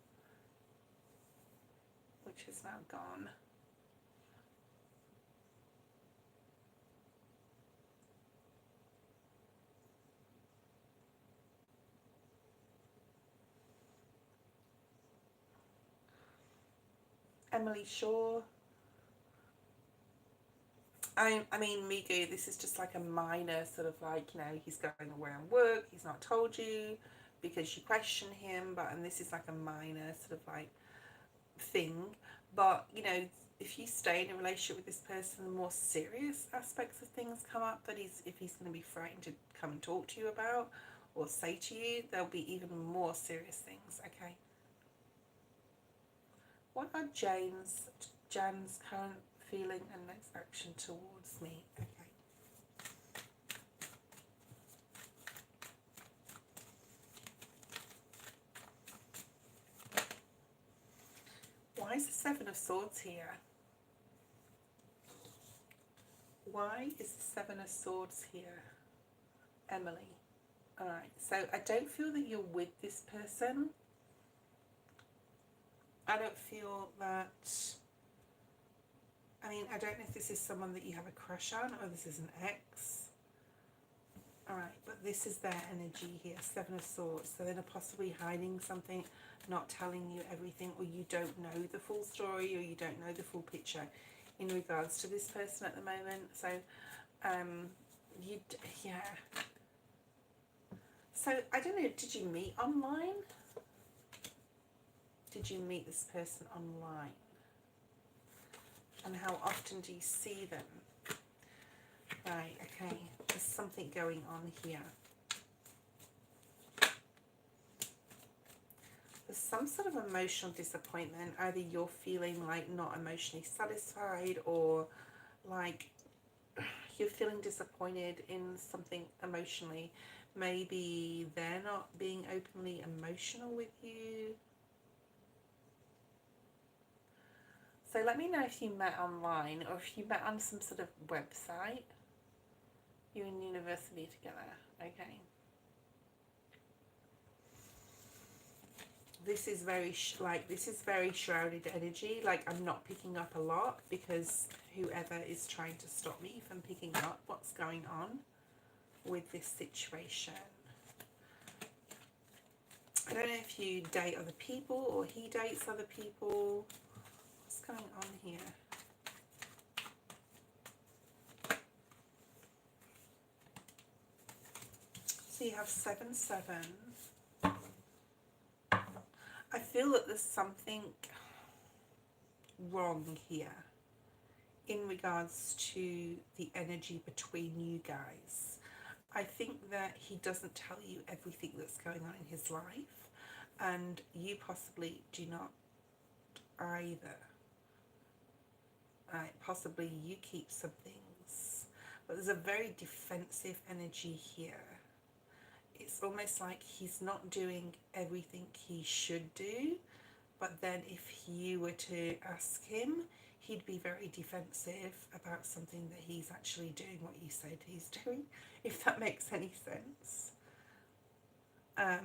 which is now gone. Emily Shaw. I mean, Migu, this is just like a minor sort of like, you know, he's going away on work, he's not told you because you question him, but, and this is like a minor sort of like thing. But, you know, if you stay in a relationship with this person, the more serious aspects of things come up that if he's going to be frightened to come and talk to you about or say to you, there'll be even more serious things. Okay. What are Jan's current feeling and next action towards me? Okay. Why is the Seven of Swords here? Why is the Seven of Swords here, Emily? Alright, so I don't feel that you're with this person. I don't feel that, I mean, I don't know if this is someone that you have a crush on or this is an ex. Alright, but this is their energy here, Seven of Swords. So they're possibly hiding something, not telling you everything, or you don't know the full story, or you don't know the full picture in regards to this person at the moment. So, yeah. So, I don't know, did you meet online? Did you meet this person online? And how often do you see them? Right, okay. There's something going on here. There's some sort of emotional disappointment. Either you're feeling like not emotionally satisfied, or like you're feeling disappointed in something emotionally. Maybe they're not being openly emotional with you. So let me know if you met online or if you met on some sort of website. You're in university together, okay? This is very this is very shrouded energy. Like, I'm not picking up a lot because whoever is trying to stop me from picking up what's going on with this situation. I don't know if you date other people or he dates other people. What's going on here? So you have 7-7. I feel that there's something wrong here in regards to the energy between you guys. I think that he doesn't tell you everything that's going on in his life, and you possibly do not either. Possibly you keep some things, but there's a very defensive energy here. It's almost like he's not doing everything he should do, but then if you were to ask him, he'd be very defensive about something that he's actually doing what you said he's doing, if that makes any sense. I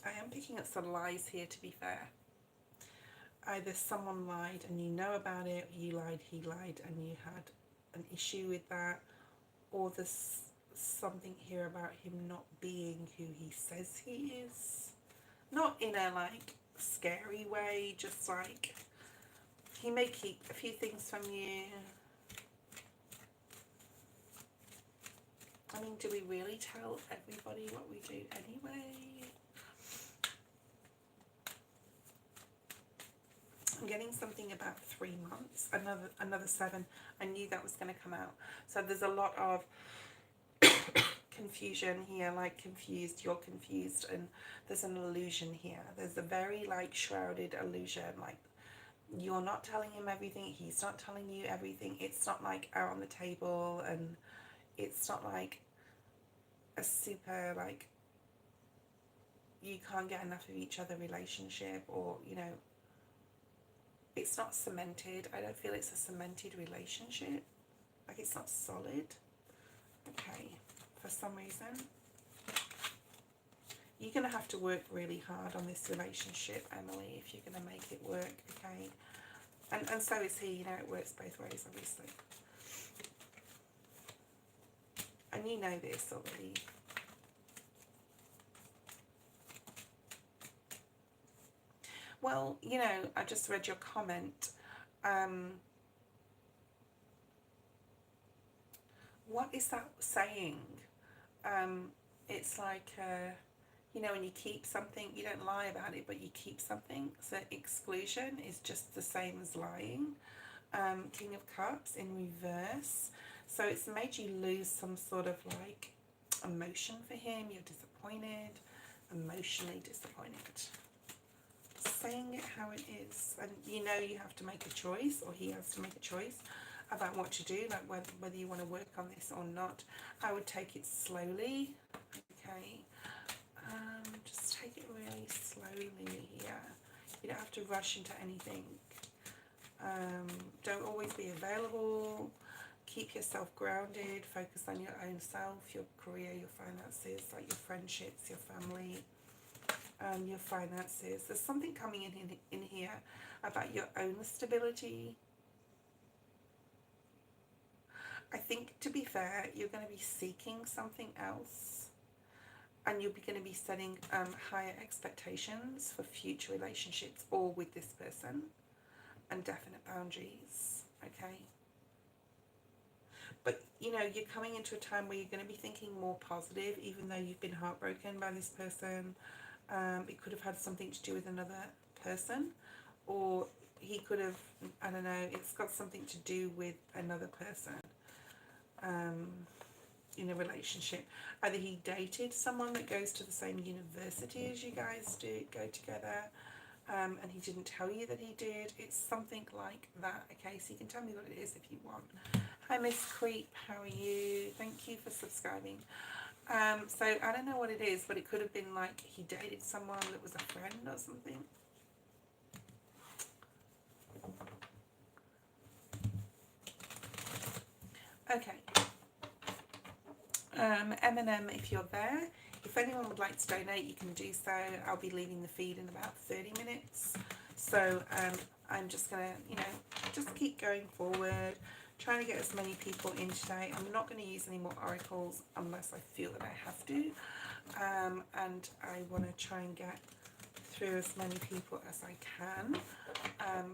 am picking up some lies here, to be fair. Either someone lied and you know about it, you lied, he lied, and you had an issue with that, or there's something here about him not being who he says he is. Not in a like scary way, just like he may keep a few things from you. I mean, do we really tell everybody what we do anyway? I'm getting something about 3 months, another 7. I knew that was going to come out. So there's a lot of confusion here, like confused, you're confused, and there's an illusion here. There's a very like shrouded illusion, like you're not telling him everything, he's not telling you everything. It's not like out on the table, and it's not like a super like you can't get enough of each other relationship, or you know, it's not cemented. I don't feel it's a cemented relationship, like it's not solid. Okay, for some reason you're going to have to work really hard on this relationship, Emily, if you're going to make it work, okay? And so is he, you know, it works both ways, obviously. And you know this already. Well, you know, I just read your comment. What is that saying? It's like, you know, when you keep something, you don't lie about it, but you keep something. So exclusion is just the same as lying. King of Cups in reverse. So it's made you lose some sort of like emotion for him. You're disappointed, emotionally disappointed. Saying it how it is. And you know you have to make a choice, or he has to make a choice about what to do, like whether you want to work on this or not. I would take it slowly. Okay. Just take it really slowly here. You don't have to rush into anything. Don't always be available. Keep yourself grounded. Focus on your own self, your career, your finances, like your friendships, your family, your finances. There's something coming in here about your own stability. I think, to be fair, you're going to be seeking something else, and you're going to be setting higher expectations for future relationships or with this person, and definite boundaries, okay? But, you know, you're coming into a time where you're going to be thinking more positive, even though you've been heartbroken by this person. It could have had something to do with another person, or he could have, I don't know, it's got something to do with another person in a relationship. Either he dated someone that goes to the same university as you guys go together, and he didn't tell you that he did. It's something like that, okay? So you can tell me what it is if you want. Hi Miss Creep, how are you? Thank you for subscribing. So I don't know what it is, but it could have been like he dated someone that was a friend or something. Okay. Eminem, if you're there, if anyone would like to donate, you can do so. I'll be leaving the feed in about 30 minutes. So I'm just going to, you know, just keep going forward, trying to get as many people in today. I'm not going to use any more oracles unless I feel that I have to. And I want to try and get through as many people as I can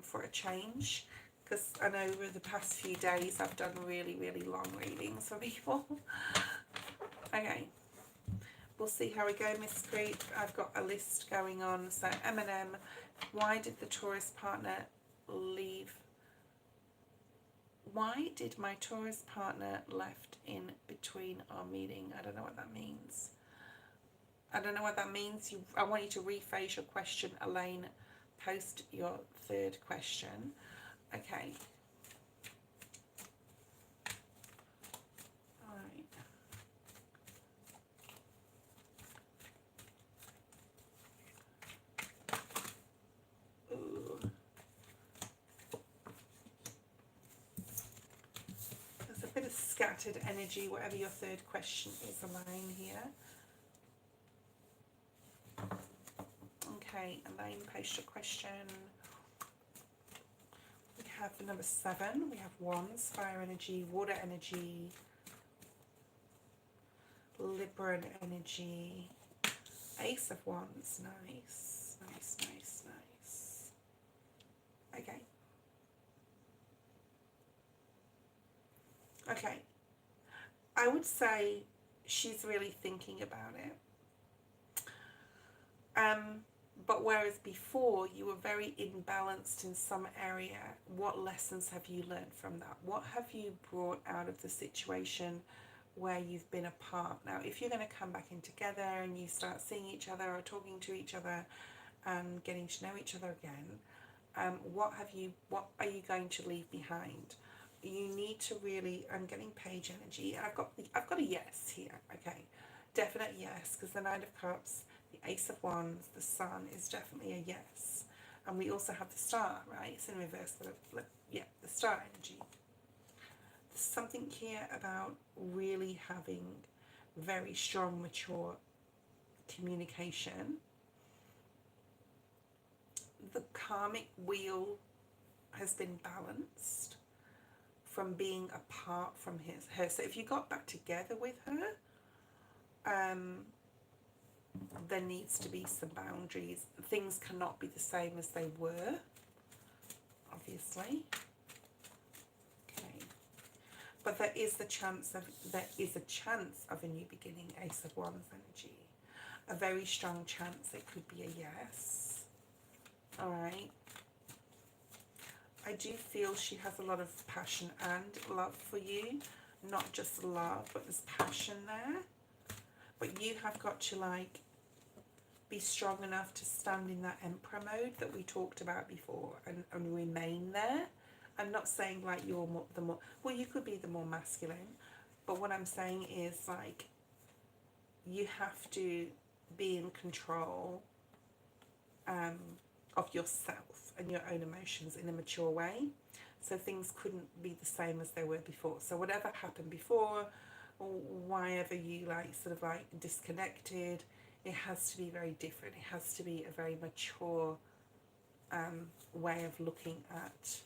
for a change. Because I know over the past few days I've done really, really long readings for people. Okay, we'll see how we go, Miss Creep. I've got a list going on. So Eminem, why did the Taurus partner leave? Why did my Taurus partner left in between our meeting? I don't know what that means. I don't know what that means. I want you to rephrase your question, Elaine. Post your third question. Okay. All right. Ooh. There's a bit of scattered energy, whatever your third question is, Elaine, here. Okay, Elaine, post your question. We have the number 7. We have wands, fire energy, water energy, Libran energy, ace of wands. Nice, nice, nice, nice. Okay. Okay. I would say she's really thinking about it. But whereas before you were very imbalanced in some area, what lessons have you learned from that? What have you brought out of the situation where you've been apart? Now, if you're going to come back in together and you start seeing each other or talking to each other and getting to know each other again, what are you going to leave behind? You need to really, I'm getting page energy. I've got a yes here. Okay, definite yes, because the Nine of Cups, the Ace of Wands, the Sun is definitely a yes. And we also have the Star, right? It's in reverse, but yeah, the Star energy. There's something here about really having very strong, mature communication. The karmic wheel has been balanced from being apart from her. So if you got back together with her, there needs to be some boundaries. Things cannot be the same as they were, obviously. Okay, but there is a chance of a new beginning. Ace of Wands energy, a very strong chance. It could be a yes. All right. I do feel she has a lot of passion and love for you, not just love, but there's passion there. But you have got to like be strong enough to stand in that emperor mode that we talked about before and remain there. I'm not saying like you're well, you could be the more masculine, but what I'm saying is like you have to be in control of yourself and your own emotions in a mature way. So things couldn't be the same as they were before. So whatever happened before, or whenever you like sort of like disconnected, it has to be very different. It has to be a very mature way of looking at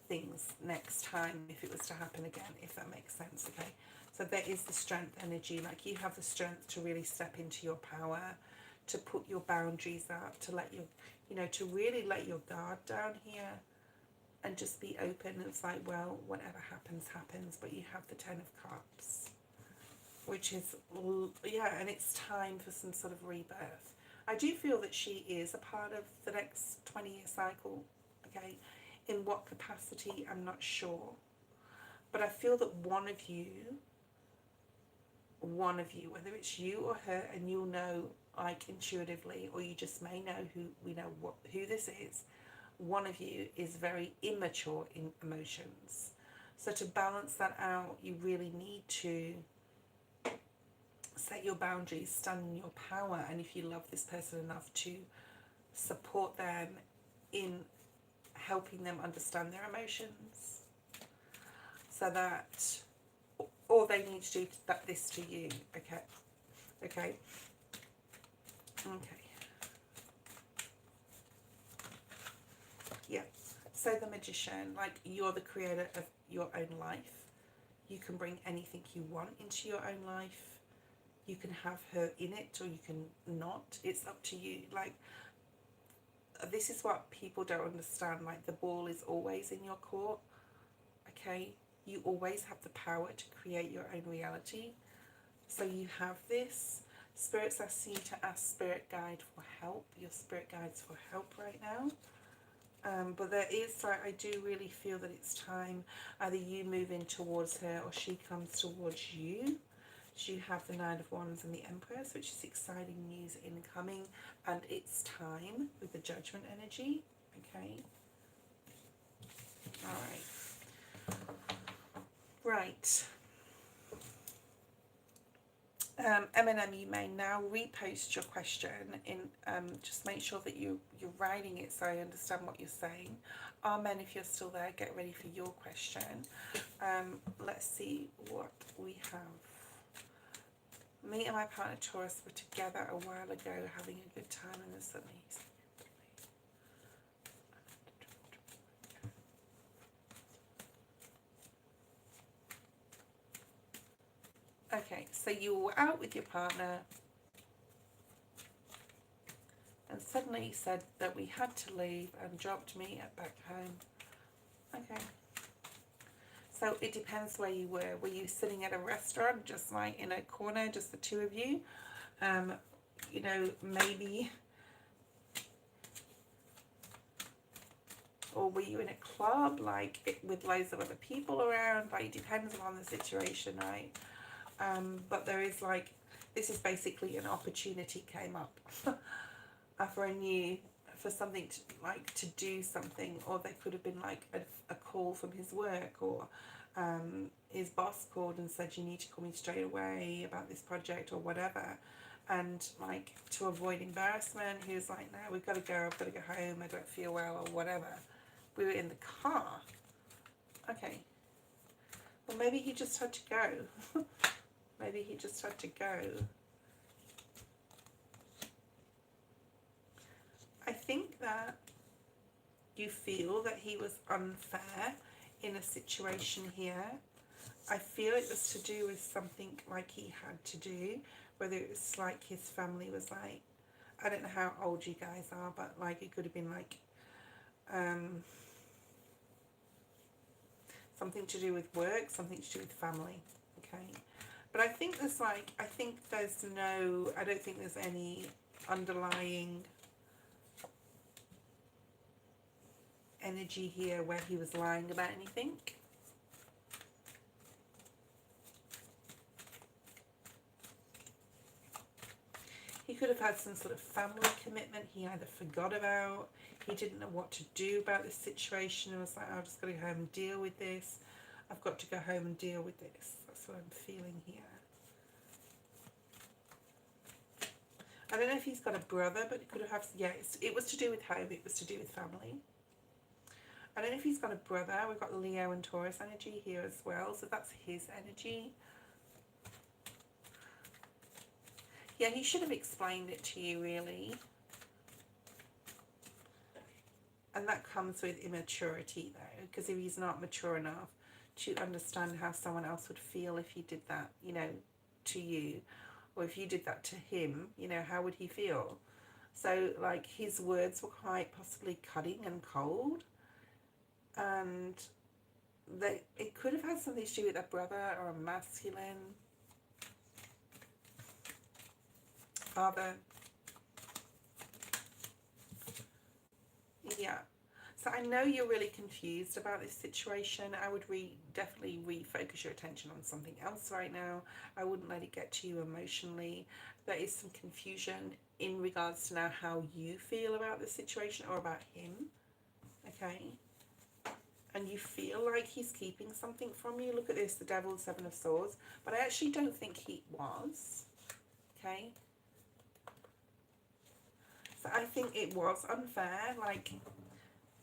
things next time if it was to happen again, if that makes sense. Okay, so there is the strength energy, like you have the strength to really step into your power, to put your boundaries out, to let your, you know, to really let your guard down here and just be open. It's like, well, whatever happens, happens, but you have the 10 of Cups, which is, yeah, and it's time for some sort of rebirth. I do feel that she is a part of the next 20-year cycle, okay? In what capacity, I'm not sure. But I feel that one of you, whether it's you or her, and you'll know like intuitively, or you just may know who this is, one of you is very immature in emotions. So to balance that out, you really need to set your boundaries, stand in your power, and if you love this person enough, to support them in helping them understand their emotions, so that, or they need to do this to you. Okay, okay, okay. Yeah. So the Magician, like, you're the creator of your own life. You can bring anything you want into your own life. You can have her in it or you can not. It's up to you. Like, this is what people don't understand. Like, the ball is always in your court. Okay? You always have the power to create your own reality. So you have this. Spirits ask you to ask Spirit Guide for help. Your Spirit Guides for help right now. But there is, like, I do really feel that it's time either you move in towards her or she comes towards you. So you have the Nine of Wands and the Empress, which is exciting news incoming, and it's time with the Judgment energy. Okay. All right. Right. M&M, you may now repost your question in, just make sure that you're writing it so I understand what you're saying. Amen, if you're still there, get ready for your question. Let's see what we have. Me and my partner Taurus were together a while ago, having a good time, and then suddenly he's... Okay, so you were out with your partner, and suddenly he said that we had to leave and dropped me back home. Okay. So it depends where you were. Were you sitting at a restaurant, just like in a corner, just the two of you? You know, maybe... Or were you in a club, like, with loads of other people around? Like, it depends on the situation, right? But there is, like, this is basically an opportunity came up for a new, for something to, like, to do something, or there could have been, like, a call from his work, or his boss called and said, you need to call me straight away about this project or whatever. And, like, to avoid embarrassment, he was like, no, we've got to go, I've got to go home, I don't feel well, or whatever. We were in the car. Okay. Well, maybe he just had to go. Maybe he just had to go. I think that you feel that he was unfair in a situation here. I feel it was to do with something, like, he had to do, whether it was like his family was like, I don't know how old you guys are, but, like, it could have been like something to do with work, something to do with family. Okay. But I think there's, like, I don't think there's any underlying energy here where he was lying about anything. He could have had some sort of family commitment he either forgot about, he didn't know what to do about this situation, and was like, I've just got to go home and deal with this. I've got to go home and deal with this. That's what I'm feeling here. I don't know if he's got a brother, but it could have, yeah, it was to do with home, it was to do with family. I don't know if he's got a brother. We've got Leo and Taurus energy here as well, so that's his energy. Yeah, he should have explained it to you, really. And that comes with immaturity, though, because if he's not mature enough to understand how someone else would feel if he did that, you know, to you, or if you did that to him, you know, how would he feel? So, like, his words were quite possibly cutting and cold, and it could have had something to do with a brother or a masculine father. Yeah. So I know you're really confused about this situation. I would definitely refocus your attention on something else right now. I wouldn't let it get to you emotionally. There is some confusion in regards to now how you feel about the situation or about him. Okay. and you feel like he's keeping something from you. Look at this, the Devil, Seven of Swords. But I actually don't think he was. Okay. So I think it was unfair, like,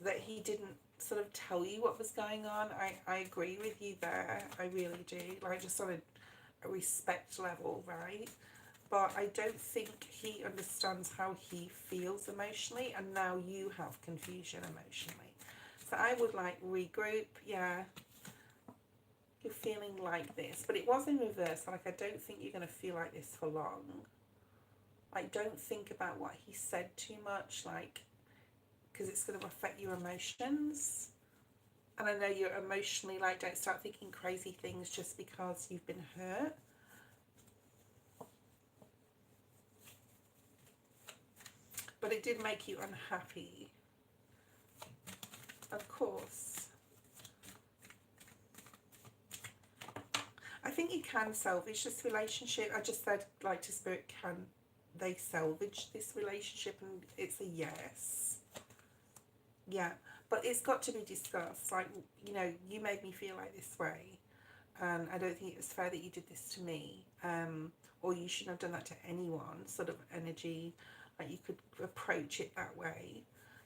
that he didn't sort of tell you what was going on. I agree with you there. I really do. Like, just on a respect level, right? But I don't think he understands how he feels emotionally, and now you have confusion emotionally. So I would like regroup, yeah. You're feeling like this, but it was in reverse. Like, I don't think you're going to feel like this for long. Like, don't think about what he said too much, like, because it's going to affect your emotions. And I know you're emotionally, like, don't start thinking crazy things just because you've been hurt. But it did make you unhappy. Of course. I think you can salvage this relationship. I just said, like, to Spirit, can they salvage this relationship? And it's a yes. Yeah. But it's got to be discussed. Like, you know, you made me feel like this way. And I don't think it was fair that you did this to me. Or you shouldn't have done that to anyone, sort of energy. Like, you could approach it that way.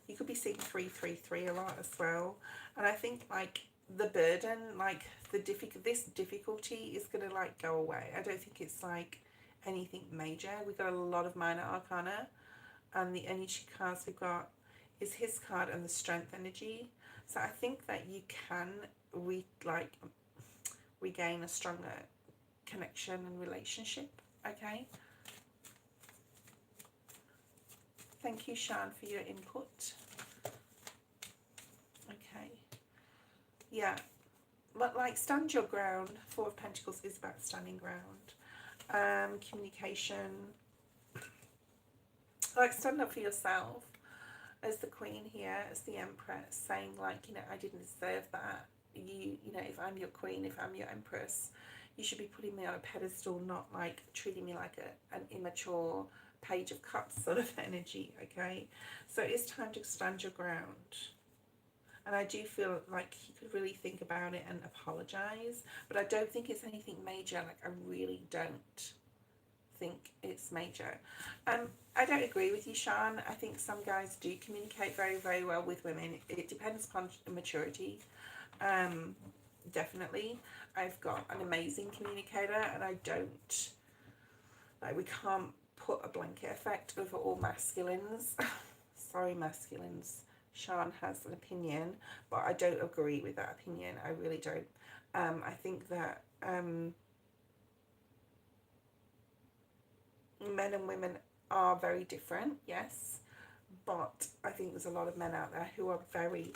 You could be seeing 333 a lot as well. And I think, like, the burden, like, this difficulty is going to, like, go away. I don't think it's, like, anything major. We've got a lot of minor arcana. And the energy cards we've got is his card and the strength energy. So I think that you can, regain a stronger connection and relationship. Okay. Thank you, Shan, for your input. Okay. Yeah. But, like, stand your ground. Four of Pentacles is about standing ground. Communication. Like, stand up for yourself. As the Queen here, as the Empress, saying, like, you know, I didn't deserve that. You know, if I'm your Queen, if I'm your Empress, you should be putting me on a pedestal, not, like, treating me like an immature Page of Cups sort of energy, okay? So it's time to stand your ground. And I do feel like he could really think about it and apologise. But I don't think it's anything major. Like, I really don't think it's major. I don't agree with you, Shan. I think some guys do communicate very, very well with women. It depends upon maturity. Definitely. I've got an amazing communicator, and I don't, like, we can't put a blanket effect over all masculines. Sorry, masculines. Shan has an opinion, but I don't agree with that opinion. I really don't. I think that men and women are very different, yes, but I think there's a lot of men out there who are very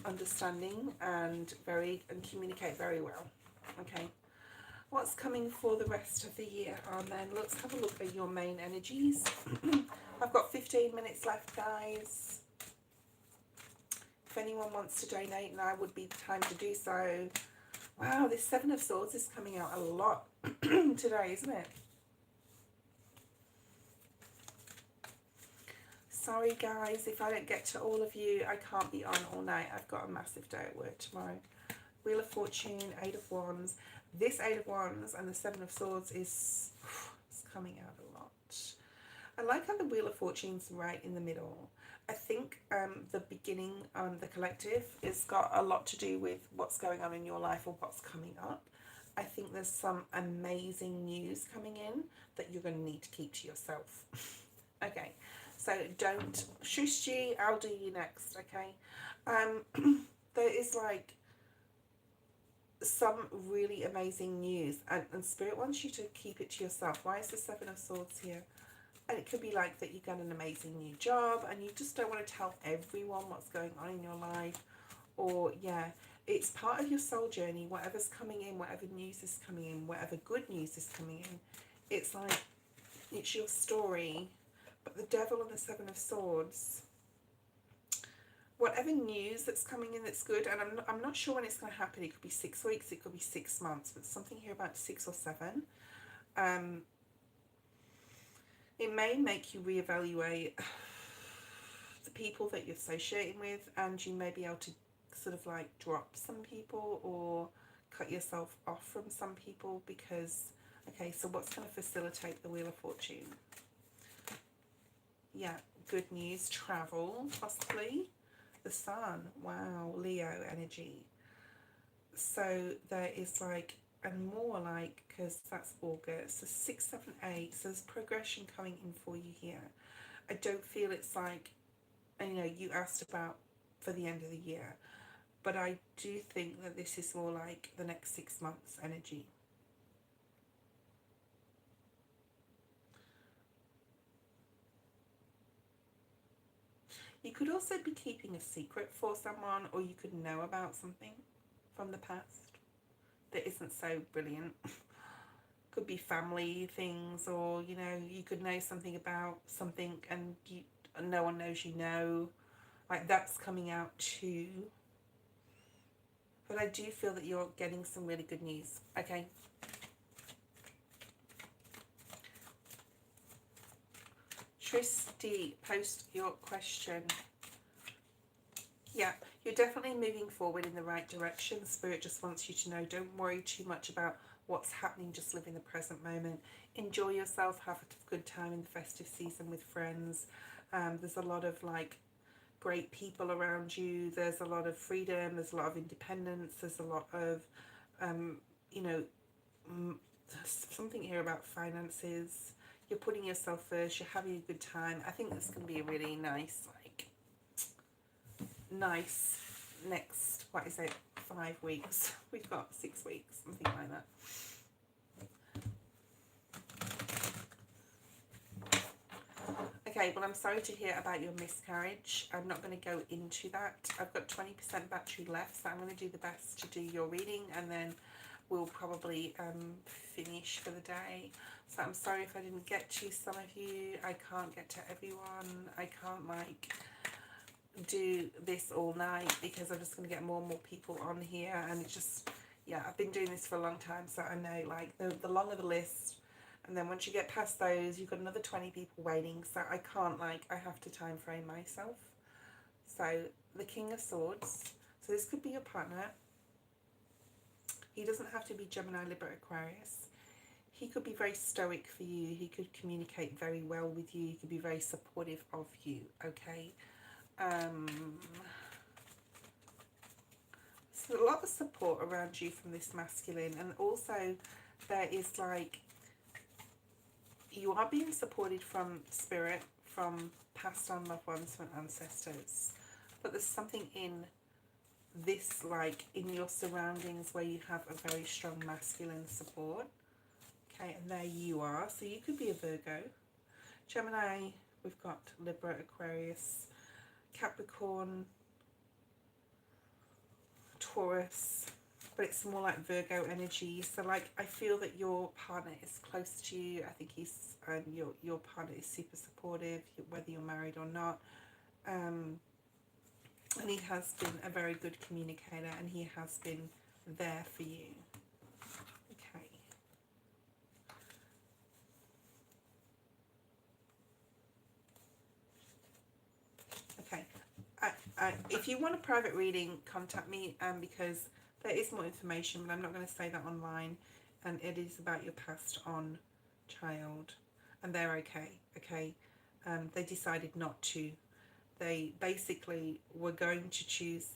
understanding and communicate very well. Okay, what's coming for the rest of the year? And then let's have a look at your main energies. I've got 15 minutes left, guys. If anyone wants to donate, now would be the time to do so. Wow, this Seven of Swords is coming out a lot today, isn't it? Sorry, guys, if I don't get to all of you, I can't be on all night. I've got a massive day at work tomorrow. Wheel of Fortune, Eight of Wands. This Eight of Wands and the Seven of Swords is it's coming out a lot. I like how the Wheel of Fortune's right in the middle. I think the beginning, the collective, has got a lot to do with what's going on in your life or what's coming up. I think there's some amazing news coming in that you're going to need to keep to yourself. Okay, so don't shush you, I'll do you next, okay? There is, like, some really amazing news, and Spirit wants you to keep it to yourself. Why is the Seven of Swords here? And it could be like that you got an amazing new job and you just don't want to tell everyone what's going on in your life. Or, yeah, it's part of your soul journey. Whatever's coming in, whatever news is coming in, whatever good news is coming in, it's like, it's your story. But the Devil and the Seven of Swords, whatever news that's coming in that's good, and I'm not sure when it's going to happen. It could be 6 weeks, it could be 6 months, but something here about 6 or 7. It may make you reevaluate the people that you're associating with, and you may be able to sort of like drop some people or cut yourself off from some people because, okay, so what's going to facilitate the Wheel of Fortune? Yeah, good news, travel, possibly. The Sun, wow, Leo energy. So there is like, and more like, because that's August, so 6, 7, 8, so there's progression coming in for you here. I don't feel it's like, and you know, you asked about for the end of the year, but I do think that this is more like the next 6 months energy. You could also be keeping a secret for someone, or you could know about something from the past that isn't so brilliant. Could be family things, or you know, you could know something about something and you, no one knows you know. Like that's coming out too. But I do feel that you're getting some really good news. Okay. Tristy, post your question. Yeah, you're definitely moving forward in the right direction. Spirit just wants you to know, don't worry too much about what's happening, just live in the present moment. Enjoy yourself, have a good time in the festive season with friends. There's a lot of like great people around you. There's a lot of freedom, there's a lot of independence, there's a lot of, you know, something here about finances. You're putting yourself first, you're having a good time. I think this can be a really nice, like, nice next, what is it, 5 weeks. We've got 6 weeks, something like that. Okay, well, I'm sorry to hear about your miscarriage. I'm not going to go into that. I've got 20% battery left, so I'm going to do the best to do your reading, and then we'll probably finish for the day. So I'm sorry if I didn't get to some of you. I can't get to everyone. I can't, like, do this all night because I'm just going to get more and more people on here, and it's just, yeah, I've been doing this for a long time, so I know, like, the longer the list, and then once you get past those, you've got another 20 people waiting, so I can't, like, I have to time frame myself. So the King of Swords, so this could be your partner. He doesn't have to be Gemini, Libra, Aquarius. He could be very stoic for you. He could communicate very well with you. He could be very supportive of you, okay? So a lot of support around you from this masculine, and also there is like, you are being supported from spirit, from passed on loved ones, from ancestors, but there's something in this, like in your surroundings, where you have a very strong masculine support. Okay, and there you are. So you could be a Virgo, Gemini, we've got Libra, Aquarius, Capricorn, Taurus, but it's more like Virgo energy. So like, I feel that your partner is close to you. I think he's your partner is super supportive, whether you're married or not, and he has been a very good communicator, and he has been there for you. Okay. Okay. If you want a private reading, contact me, because there is more information, but I'm not going to say that online, and it is about your passed on child, and they're okay. Okay. They decided not to. They basically were going to choose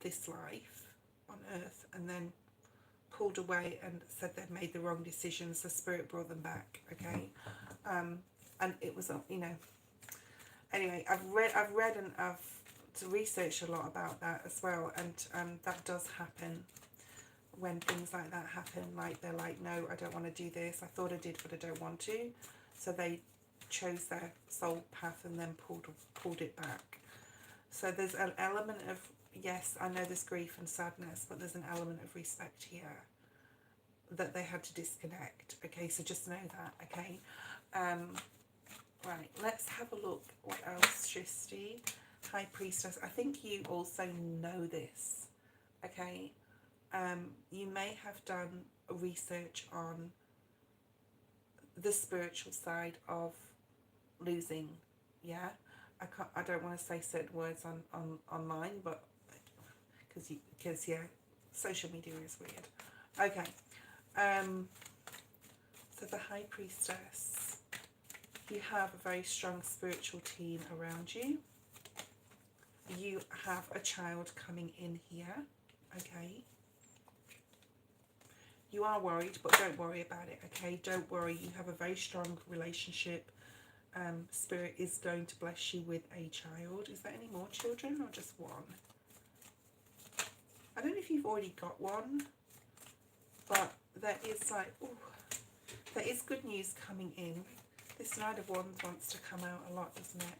this life on earth, and then pulled away and said they'd made the wrong decision, so spirit brought them back. Okay. And it was, you know, anyway, I've read and I've researched a lot about that as well, and that does happen when things like that happen. Like, they're like, no, I don't want to do this, I thought I did, but I don't want to, so they chose their soul path and then pulled it back. So there's an element of, yes, I know there's grief and sadness, but there's an element of respect here that they had to disconnect. Okay, so just know that. Okay. Right, let's have a look. What else, Tristy? High Priestess. I think you also know this. Okay. You may have done research on the spiritual side of losing. Yeah. I don't want to say certain words on online, but because yeah, social media is weird. Okay, so the High Priestess, you have a very strong spiritual team around you. You have a child coming in here, okay? You are worried, but don't worry about it, okay? Don't worry, you have a very strong relationship. Spirit is going to bless you with a child. Is there any more children or just one? I don't know if you've already got one, but there is like, ooh, there is good news coming in. This Knight of Wands wants to come out a lot, doesn't it?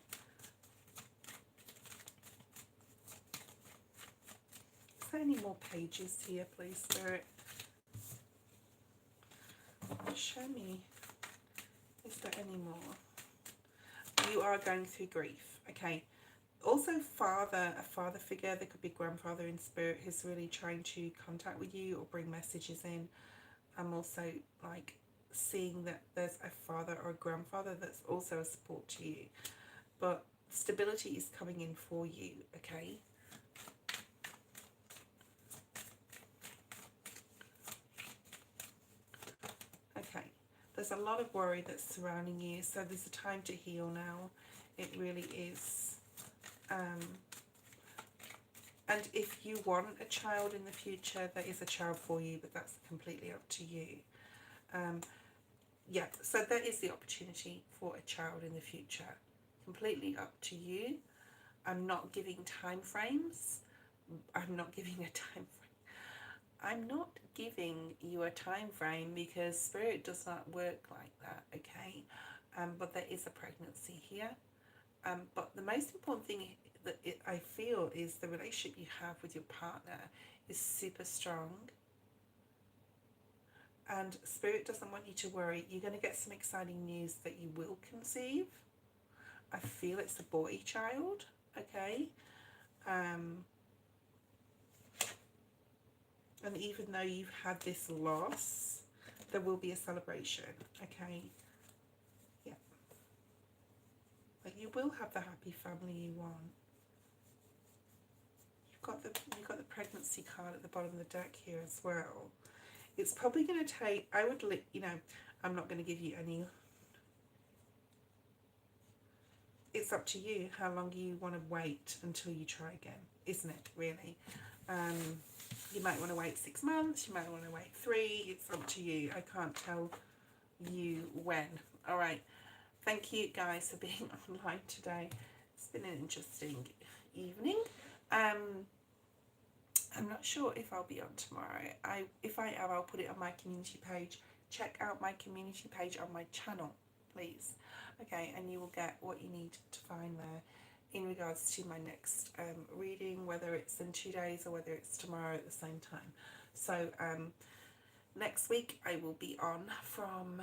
Is there any more pages here, please, Spirit? Show me. Is there any more? You are going through grief, okay? Also, a father figure, there could be grandfather in spirit, who's really trying to contact with you or bring messages in. I'm also like seeing that there's a father or a grandfather that's also a support to you, but stability is coming in for you, okay? Okay, there's a lot of worry that's surrounding you, so there's a time to heal now. It really is. And if you want a child in the future, there is a child for you, but that's completely up to you. Yeah, so there is the opportunity for a child in the future. Completely up to you. I'm not giving time frames. I'm not giving a time frame. I'm not giving you a time frame because Spirit does not work like that, okay? But there is a pregnancy here. But the most important thing that I feel is the relationship you have with your partner is super strong. And Spirit doesn't want you to worry. You're going to get some exciting news that you will conceive. I feel it's a boy child, okay? And even though you've had this loss, there will be a celebration, okay? Yeah. But you will have the happy family you want. You've got the pregnancy card at the bottom of the deck here as well. It's probably going to take, I would, you know, I'm not going to give you any, it's up to you how long you want to wait until you try again, isn't it, really? You might want to wait 6 months, you might want to wait 3, it's up to you. I can't tell you when. All right, thank you guys for being online today. It's been an interesting evening. I'm not sure if I'll be on tomorrow. If I am, I'll put it on my community page. Check out my community page on my channel, please. Okay, and you will get what you need to find there in regards to my next reading, whether it's in 2 days or whether it's tomorrow at the same time. So next week I will be on from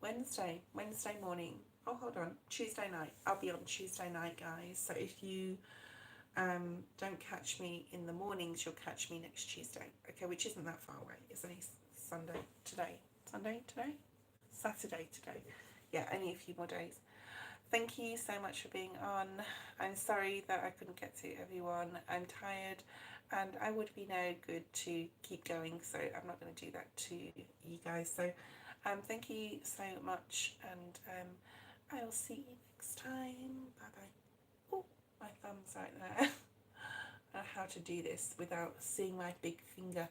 Wednesday morning. Oh, hold on, Tuesday night. I'll be on Tuesday night, guys. So if you don't catch me in the mornings, you'll catch me next Tuesday. Okay, which isn't that far away. It's only Saturday today. Yeah, only a few more days. Thank you so much for being on. I'm sorry that I couldn't get to everyone. I'm tired and I would be no good to keep going, so I'm not going to do that to you guys. So thank you so much, and I will see you next time. Bye bye. Oh, my thumb's right there. How to do this without seeing my big finger.